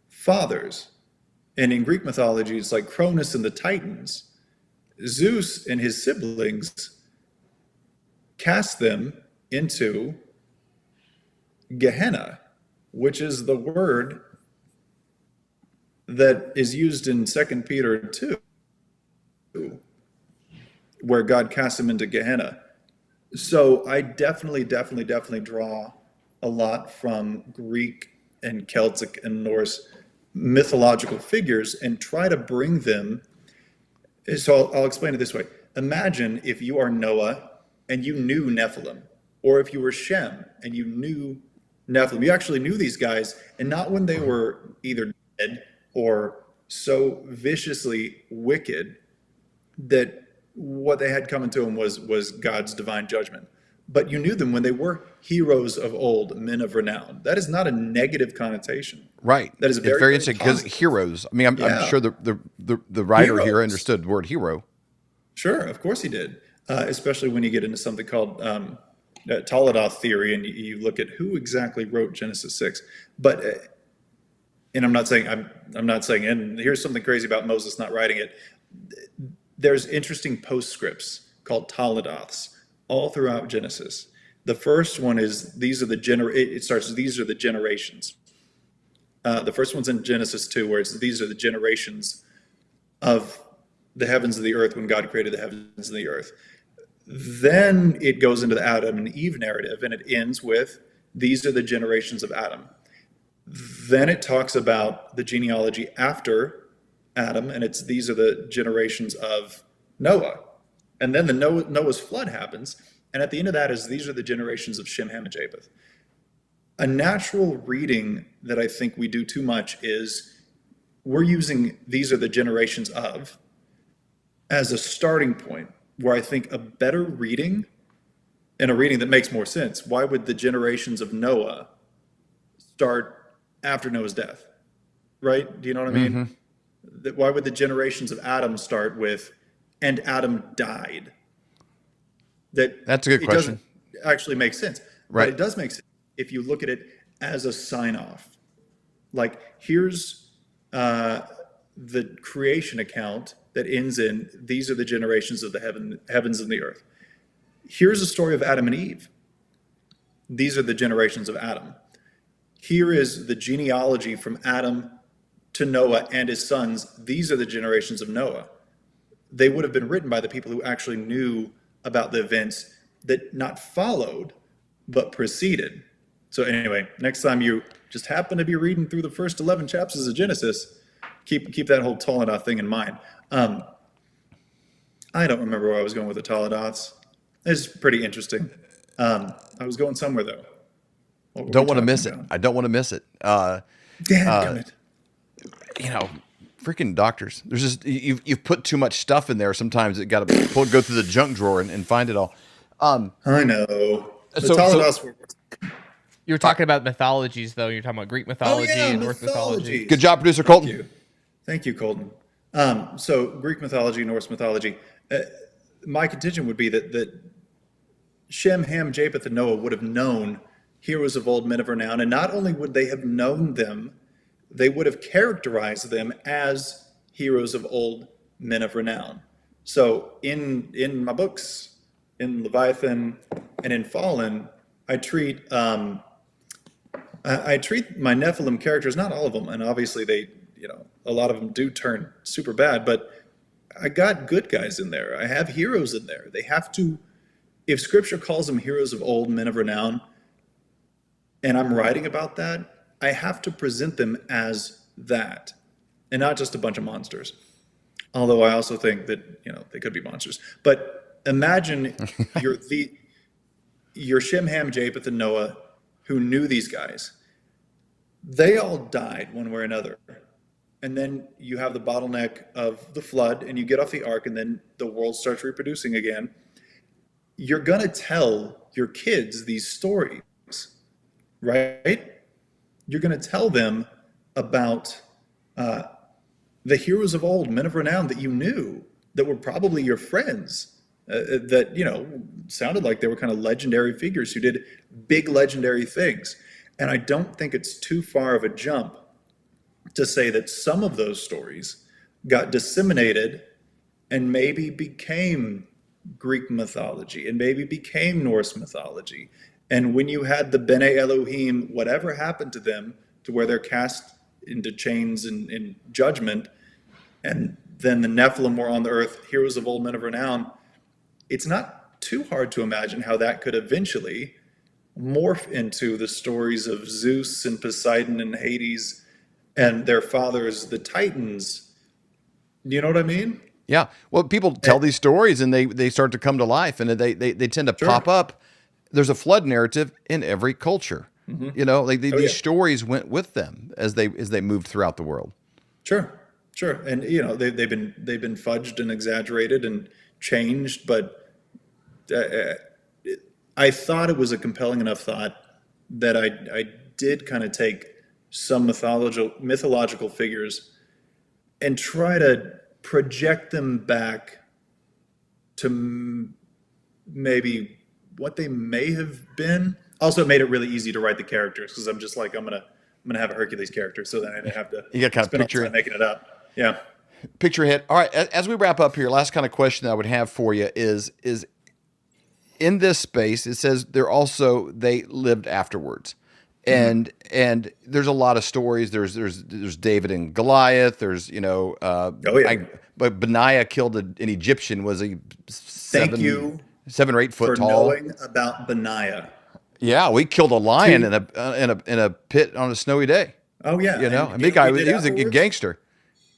fathers. And in Greek mythology, it's like Cronus and the Titans. Zeus and his siblings cast them into Gehenna, which is the word that is used in 2 Peter 2, where God casts them into Gehenna. So I definitely draw a lot from Greek and Celtic and Norse mythological figures and try to bring them. So I'll explain it this way. Imagine if you are Noah and you knew Nephilim, or if you were Shem and you knew Nephilim. You actually knew these guys, and not when they were either dead or so viciously wicked that what they had coming to them was God's divine judgment. But you knew them when they were heroes of old, men of renown. That is not a negative connotation. Right. That is it's very interesting because heroes. I mean, I'm sure the writer here understood the word hero. Sure, of course he did. Especially when you get into something called Toledoth theory, and you look at who exactly wrote Genesis 6. But and I'm not saying, and here's something crazy about Moses not writing it. There's interesting postscripts called Toledoths all throughout Genesis. The first one is these are the generations. The first one's in Genesis 2, where it's these are the generations of the heavens and the earth when God created the heavens and the earth. Then it goes into the Adam and Eve narrative, and it ends with these are the generations of Adam. Then it talks about the genealogy after Adam, and it's these are the generations of Noah. And then Noah's flood happens, and at the end of that is these are the generations of Shem, Ham, and Japheth. A natural reading that I think we do too much is we're using these are the generations of as a starting point, where I think a better reading, and a reading that makes more sense, why would the generations of Noah start after Noah's death? Right? Do you know what I mean? Mm-hmm. Why would the generations of Adam start with, and Adam died? That's a good question. Doesn't actually make sense. Right. But it does make sense if you look at it as a sign-off. Like, here's the creation account that ends in, these are the generations of the heavens and the earth. Here's a story of Adam and Eve. These are the generations of Adam. Here is the genealogy from Adam to Noah and his sons. These are the generations of Noah. they would have been written by the people who actually knew about the events that not followed, but preceded. So anyway, next time you just happen to be reading through the first 11 chapters of Genesis, keep that whole Toledoth thing in mind. I don't remember where I was going with the Toledoths. It's pretty interesting. I was going somewhere though. Don't want to miss it. I don't want to miss it. Damn it. You know, freaking doctors. There's just you've put too much stuff in there. Sometimes it got to go through the junk drawer and find it all. I know. The So- Toledoths were. You were talking about mythologies, though. You're talking about Greek mythology and Norse mythology. Good job, producer Colton. Thank you, Colton. So Greek mythology, Norse mythology. My contention would be that Shem, Ham, Japheth, and Noah would have known heroes of old, men of renown, and not only would they have known them, they would have characterized them as heroes of old, men of renown. So in my books, in Leviathan and in Fallen, I treat my Nephilim characters, not all of them, and obviously they, a lot of them do turn super bad, but I got good guys in there. I have heroes in there. They have to, if scripture calls them heroes of old, men of renown, and I'm writing about that, I have to present them as that, and not just a bunch of monsters. Although I also think that, they could be monsters. But imagine your Shem, Ham, Japheth, and Noah, who knew these guys. They all died one way or another. And then you have the bottleneck of the flood, and you get off the ark, and then the world starts reproducing again. You're going to tell your kids these stories, right? You're going to tell them about the heroes of old, men of renown that you knew, that were probably your friends, that, sounded like they were kind of legendary figures who did big legendary things. And I don't think it's too far of a jump to say that some of those stories got disseminated and maybe became Greek mythology and maybe became Norse mythology. And when you had the Bene Elohim, whatever happened to them to where they're cast into chains in judgment, and then the Nephilim were on the earth, heroes of old, men of renown, it's not too hard to imagine how that could eventually morph into the stories of Zeus and Poseidon and Hades and their fathers, the Titans. You know what I mean? Yeah. Well, people tell these stories and they start to come to life, and they tend to pop up. There's a flood narrative in every culture. Mm-hmm. These stories went with them as they moved throughout the world. Sure. And they've been fudged and exaggerated and changed, but I thought it was a compelling enough thought that I did kind of take some mythological figures and try to project them back to maybe what they may have been. Also, it made it really easy to write the characters, because I'm just like, I'm gonna have a Hercules character, so then I didn't have to spend all the time making it up. Yeah. Picture hit. All right. As we wrap up here, last kind of question I would have for you is in this space, it says they lived afterwards. And there's a lot of stories. There's David and Goliath. There's but Benaiah killed an Egyptian. Was he 7 or 8 foot tall? Knowing about Benaiah. Yeah, we killed a lion in a pit on a snowy day. Oh yeah, big guy. He was a gangster.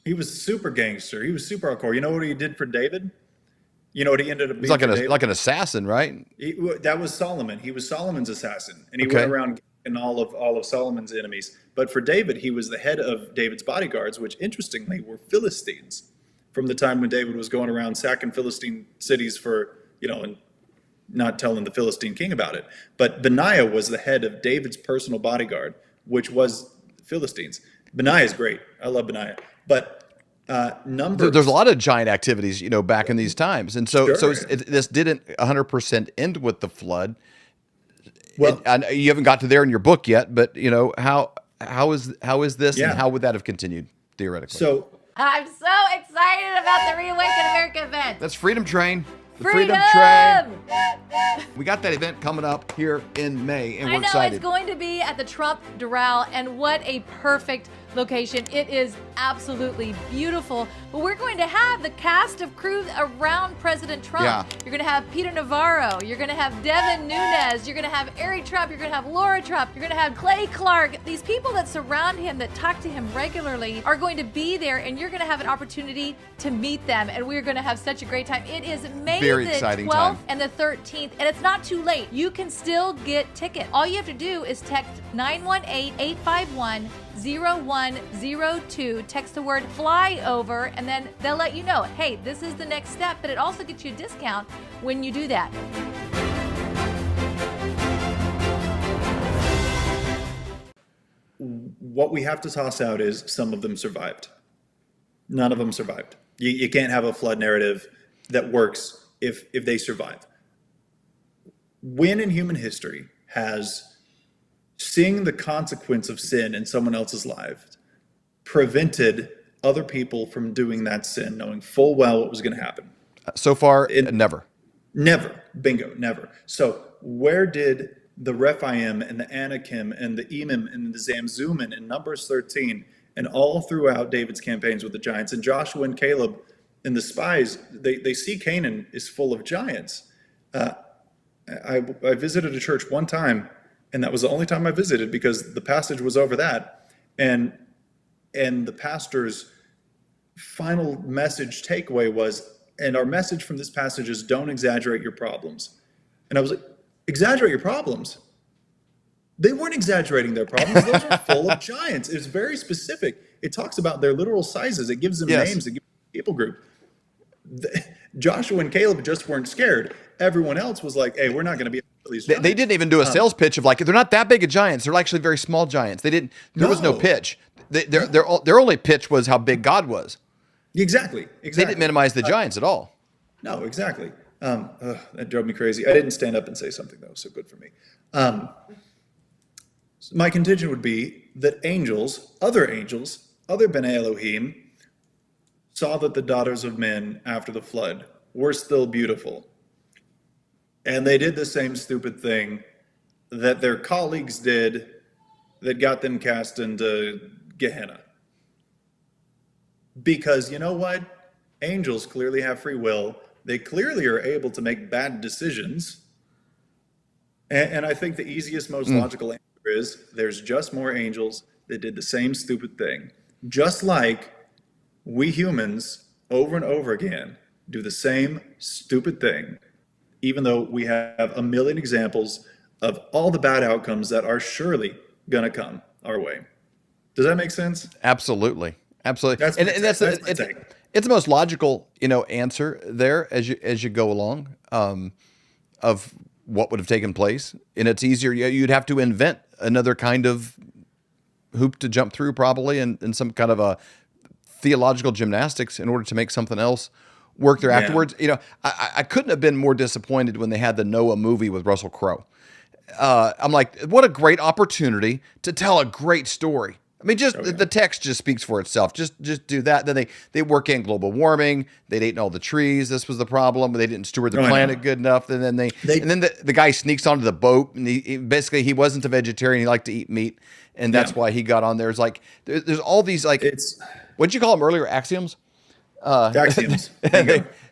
He was super gangster. He was super hardcore. You know what he did for David? You know what he ended up being? He's like an assassin, right? That was Solomon. He was Solomon's assassin, and he went around and all of Solomon's enemies. But for David, he was the head of David's bodyguards, which interestingly were Philistines, from the time when David was going around sacking Philistine cities for, and not telling the Philistine king about it. But Benaiah was the head of David's personal bodyguard, which was Philistines. Benaiah is great. I love Benaiah. But numbers. There's a lot of giant activities, back in these times. And so this didn't 100% end with the flood. Well, you haven't got to there in your book yet, but how is this, and how would that have continued theoretically? So I'm so excited about the ReAwaken America event. That's Freedom Train. The Freedom Train. We got that event coming up here in May, and we're excited. It's going to be at the Trump Doral, and what a perfect location. It is absolutely beautiful. But we're going to have the cast of crew around President Trump. Yeah. You're going to have Peter Navarro. You're going to have Devin Nunes. You're going to have Ari Trump. You're going to have Laura Trump. You're going to have Clay Clark. These people that surround him, that talk to him regularly, are going to be there, and you're going to have an opportunity to meet them. And we're going to have such a great time. It is May Very the exciting 12th time. and the 13th, and it's not too late. You can still get tickets. All you have to do is text 918-851-0102. Text the word flyover, and then they'll let you know, hey, this is the next step, but it also gets you a discount when you do that. What we have to toss out is some of them survived. None of them survived. You can't have a flood narrative that works if they survive. When in human history has seeing the consequence of sin in someone else's life prevented other people from doing that sin, knowing full well what was going to happen? So far, never. Never. Bingo, never. So where did the Rephaim and the Anakim and the Emim and the Zamzummim in Numbers 13 and all throughout David's campaigns with the giants, and Joshua and Caleb and the spies, they see Canaan is full of giants. I visited a church one time, and that was the only time I visited because the passage was over that. And the pastor's final message takeaway was, and our message from this passage is, don't exaggerate your problems. And I was like, exaggerate your problems? They weren't exaggerating their problems. Those are full of giants. It's very specific. It talks about their literal sizes. It gives them names. It gives them a people group. Joshua and Caleb just weren't scared. Everyone else was like, hey, we're not going to be these giants. They didn't even do a sales pitch of like, they're not that big of giants. They're actually very small giants. There was no pitch. Their only pitch was how big God was. Exactly. They didn't minimize the giants at all. No, exactly. That drove me crazy. I didn't stand up and say something, though, so good for me. My contention would be that other B'nai Elohim, saw that the daughters of men after the flood were still beautiful. And they did the same stupid thing that their colleagues did that got them cast into Gehenna. Because you know what? Angels clearly have free will. They clearly are able to make bad decisions. And I think the easiest, most logical answer is there's just more angels that did the same stupid thing. Just like we humans, over and over again, do the same stupid thing, even though we have a million examples of all the bad outcomes that are surely going to come our way. Does that make sense? Absolutely. Absolutely. That's my take. It's the most logical, answer there as you go along, of what would have taken place. And it's easier. You'd have to invent another kind of hoop to jump through, probably, and some kind of a theological gymnastics in order to make something else work there afterwards. I couldn't have been more disappointed when they had the Noah movie with Russell Crowe. I'm like, what a great opportunity to tell a great story. I mean, the text just speaks for itself. Just do that. Then they work in global warming. They'd eaten all the trees. This was the problem. They didn't steward the planet good enough. And then the guy sneaks onto the boat, and he wasn't a vegetarian. He liked to eat meat, and that's why he got on there. It's like there's all these what'd you call them earlier? Axioms. Axioms.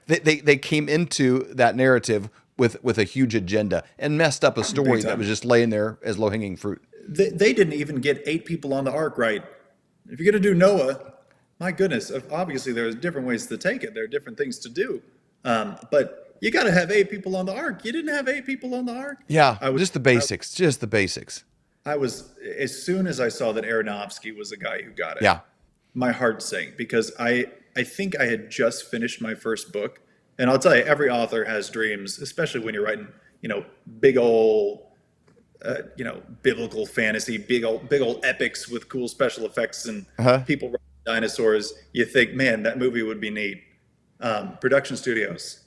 They came into that narrative with a huge agenda and messed up a story that was just laying there as low hanging fruit. They didn't even get 8 people on the ark right. If you're going to do Noah, my goodness, obviously there's different ways to take it. There are different things to do. But you got to have 8 people on the ark. You didn't have 8 people on the ark? Yeah, just the basics. I was, as soon as I saw that Aronofsky was the guy who got it, my heart sank, because I think I had just finished my first book. And I'll tell you, every author has dreams, especially when you're writing, big old, biblical fantasy, big old epics with cool special effects and people riding dinosaurs. You think, man, that movie would be neat. Production studios.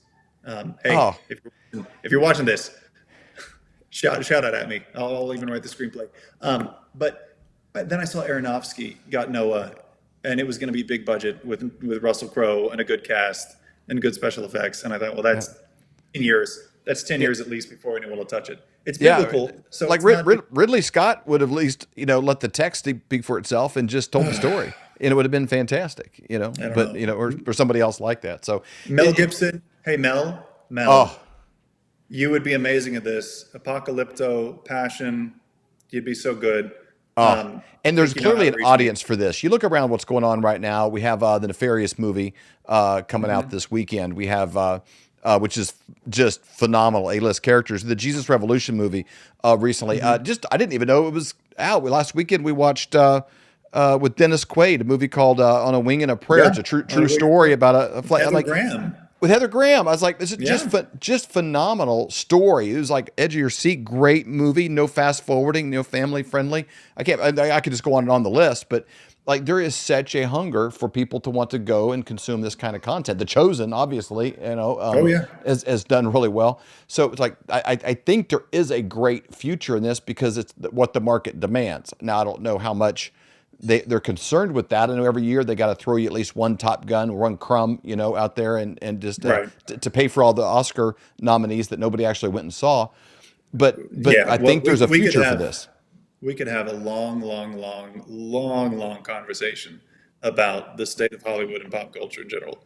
If you're watching this, shout out at me. I'll even write the screenplay. But then I saw Aronofsky got Noah, and it was going to be big budget with Russell Crowe and a good cast and good special effects. And I thought, well, that's in years. That's 10 years at least before anyone will touch it. It's Yeah, biblical. So like it's not, Ridley Scott would have at least, let the text speak for itself and just told the story, and it would have been fantastic, don't but know. or somebody else like that. So Mel Gibson. Hey, Mel. oh, You would be amazing at this. Apocalypto, Passion. You'd be so good. and there's think you know how clearly to an reach audience for this. You look around what's going on right now. We have the Nefarious movie coming out this weekend. We have which is just phenomenal A-list characters. The Jesus Revolution movie recently. I didn't even know it was out. Last weekend we watched with Dennis Quaid a movie called On a Wing and a Prayer. Yeah. It's a true story about a flight. Heather I'm like, Graham. with Heather Graham. I was like, this is Yeah. just phenomenal story. It was like edge of your seat, great movie, no fast forwarding, family friendly. I could just go on and on the list, but like there is such a hunger for people to want to go and consume this kind of content. The Chosen, obviously, has done really well. So it's like I think there is a great future in this because it's what the market demands. Now I don't know how much they're concerned with that. I know every year they got to throw you at least one Top Gun, one Crumb, out there and just Right. to pay for all the Oscar nominees that nobody actually went and saw. But Yeah, I think there's a we could future for have- this. We could have a long conversation about the state of Hollywood and pop culture in general.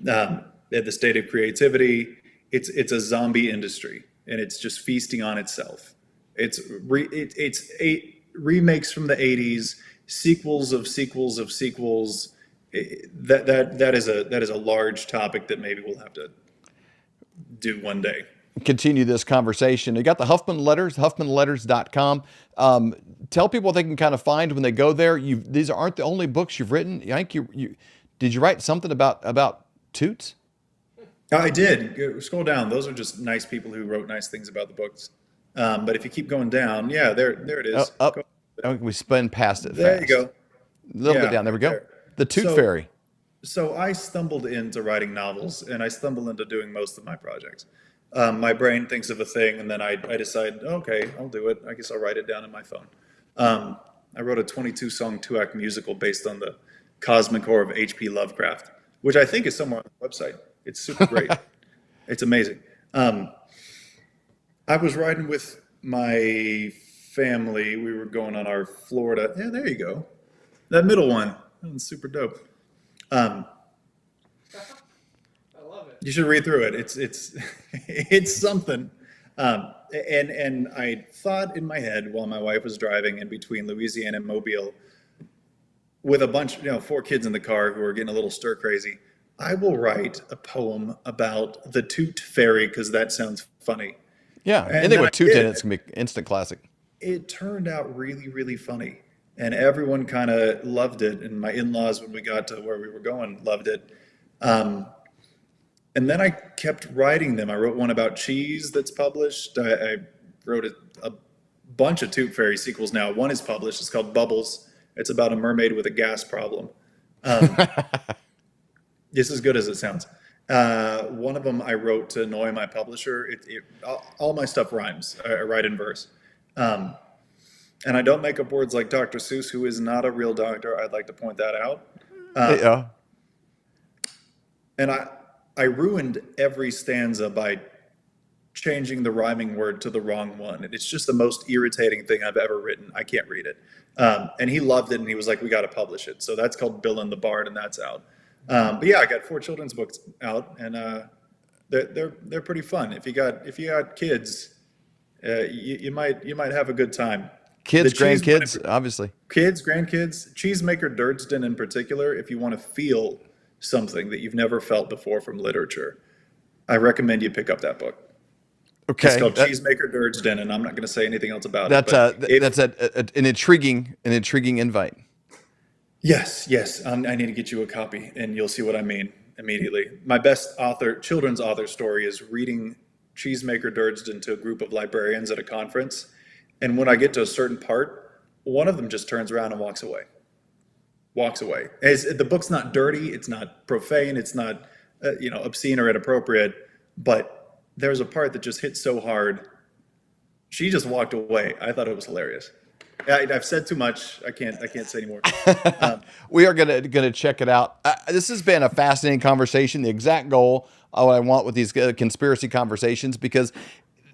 The state of creativity. It's a zombie industry, and it's just feasting on itself. It's remakes from the 80s, sequels of sequels of sequels. That is a large topic that maybe we'll have to do one day. Continue this conversation. You got the Huffman letters, huffmanletters.com. Tell people what they can kind of find when they go there. These aren't the only books you've written. I think did you write something about toots? I did. Scroll down. Those are just nice people who wrote nice things about the books. But if you keep going down, yeah, there it is. Up. Oh, we spin past it. There fast. you go. A little Yeah, bit down. There we go. there. The Toot So- Fairy. So I stumbled into writing novels, and I stumbled into doing most of my projects. My brain thinks of a thing, and then I decide, okay, I'll do it. I guess I'll write it down in my phone. I wrote a 22-song 2-act musical based on the cosmic horror of H.P. Lovecraft, which I think is somewhere on the website. It's super great. It's amazing. I was riding with my family. We were going on our Florida. Yeah, there you go. That middle one. That one's super dope. You should read through it. It's something. And I thought in my head while my wife was driving in between Louisiana and Mobile with a bunch, 4 kids in the car who were getting a little stir crazy, I will write a poem about the Toot Fairy because that sounds funny. Yeah. And Anything with I Toot in did. it's going to be instant classic. It turned out really, really funny. And everyone kind of loved it. And my in-laws, when we got to where we were going, loved it. And then I kept writing them. I wrote one about cheese that's published. I wrote a bunch of Toot Fairy sequels now. One is published. It's called Bubbles. It's about a mermaid with a gas problem. It's as good as it sounds. One of them I wrote to annoy my publisher. All my stuff rhymes. I write in verse. And I don't make up words like Dr. Seuss, who is not a real doctor. I'd like to point that out. Yeah. And I ruined every stanza by changing the rhyming word to the wrong one. And it's just the most irritating thing I've ever written. I can't read it. And he loved it, and he was like, we got to publish it. So that's called Bill and the Bard, and that's out. But yeah, I got 4 children's books out, and they're pretty fun. If you got kids, you might have a good time. Kids, The cheese grandkids, obviously. Kids, grandkids, Cheesemaker Durdsden in particular, if you want to feel something that you've never felt before from literature, I recommend you pick up that book. Okay. It's called Cheesemaker Durdsden, and I'm not going to say anything else about That's it. that's an intriguing invite. Yes. I need to get you a copy, and you'll see what I mean immediately. My best children's author story is reading Cheesemaker Durdsden to a group of librarians at a conference. And when I get to a certain part, one of them just turns around and walks away. The book's not dirty, it's not profane, it's not obscene or inappropriate, but there's a part that just hit so hard. She just walked away. I thought it was hilarious. I've said too much. I can't say anymore. We are gonna check it out. This has been a fascinating conversation. The exact goal, what I want with these conspiracy conversations, because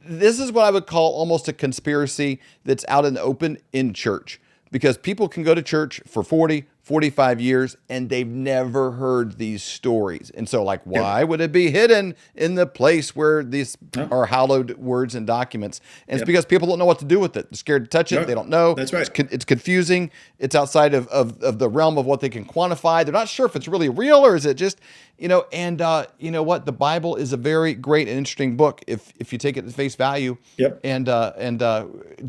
this is what I would call almost a conspiracy that's out in the open in church. Because people can go to church for 40, 45 years and they've never heard these stories. And so, like, why would it be hidden in the place where these are hallowed words and documents? And it's because people don't know what to do with it. They're scared to touch it. They don't know. That's right. It's confusing. It's outside of the realm of what they can quantify. They're not sure if it's really real or is it just, you know, and you know what? The Bible is a very great and interesting book if you take it at face value and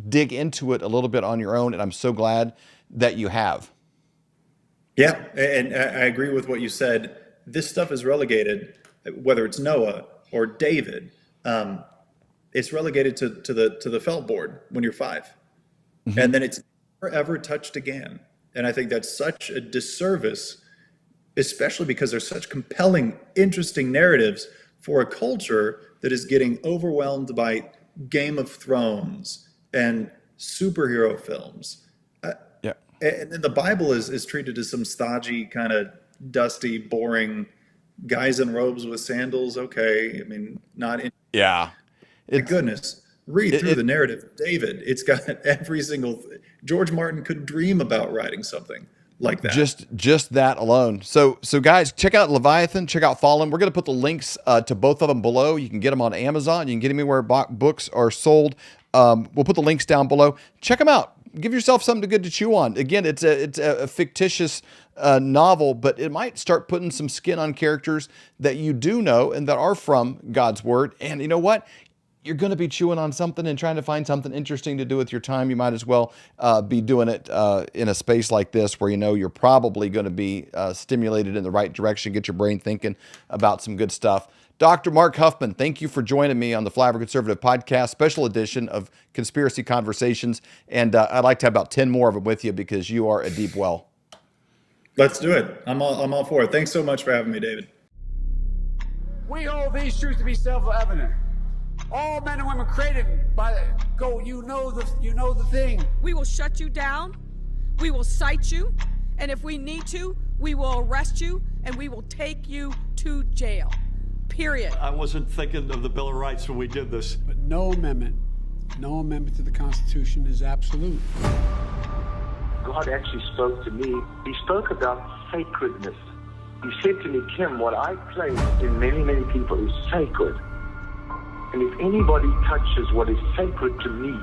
dig into it a little bit on your own. And I'm so glad that you have. Yeah, and I agree with what you said. This stuff is relegated, whether it's Noah or David, it's relegated to the felt board when you're 5, and then it's never ever touched again. And I think that's such a disservice, especially because there's such compelling, interesting narratives for a culture that is getting overwhelmed by Game of Thrones and superhero films. And then the Bible is treated as some stodgy, kind of dusty, boring guys in robes with sandals. Okay, I mean, not in. Yeah. My goodness, read through the narrative of David. It's got every single. George Martin could dream about writing something like that. Just that alone. So guys, check out Leviathan. Check out Fallen. We're going to put the links to both of them below. You can get them on Amazon. You can get them anywhere books are sold. We'll put the links down below. Check them out. Give yourself something good to chew on. Again, it's a fictitious novel, but it might start putting some skin on characters that you do know and that are from God's word. And you know what? You're going to be chewing on something and trying to find something interesting to do with your time. You might as well be doing it in a space like this where you know you're probably going to be stimulated in the right direction, get your brain thinking about some good stuff. Dr. Mark Huffman, thank you for joining me on the Flyover Conservative Podcast, special edition of Conspiracy Conversations. And I'd like to have about 10 more of them with you because you are a deep well. Let's do it. I'm all for it. Thanks so much for having me, David. We hold these truths to be self-evident. All men and women created by you know the thing. We will shut you down. We will cite you. And if we need to, we will arrest you and we will take you to jail. Period. I wasn't thinking of the Bill of Rights when we did this. But no amendment to the Constitution is absolute. God actually spoke to me. He spoke about sacredness. He said to me, Kim, what I place in many, many people is sacred. And if anybody touches what is sacred to me,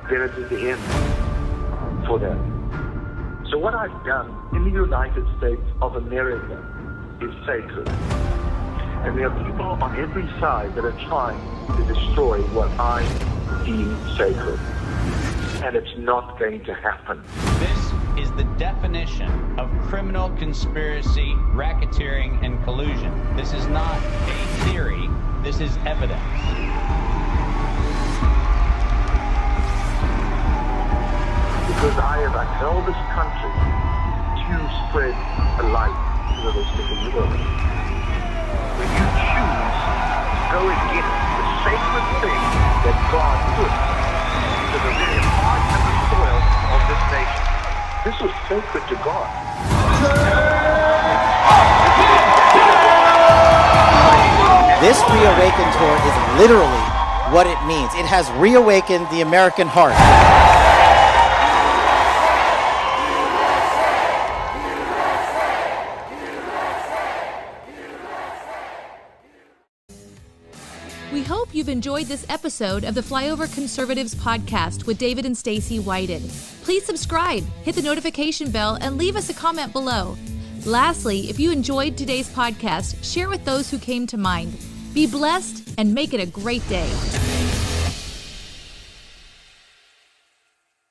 then it is the end for them. So what I've done in the United States of America is sacred. And there are people on every side that are trying to destroy what I deem sacred. And it's not going to happen. This is the definition of criminal conspiracy, racketeering, and collusion. This is not a theory. This is evidence. Because I have upheld this country to spread the light to the rest of the world. When you choose to go against the sacred thing that God put into the very heart and the soil of this nation, this was sacred to God. This ReAwaken tour is literally what it means. It has reawakened the American heart. We hope you've enjoyed this episode of the Flyover Conservatives podcast with David and Stacy Whited. Please subscribe, hit the notification bell, and leave us a comment below. Lastly, if you enjoyed today's podcast, share with those who came to mind. Be blessed and make it a great day.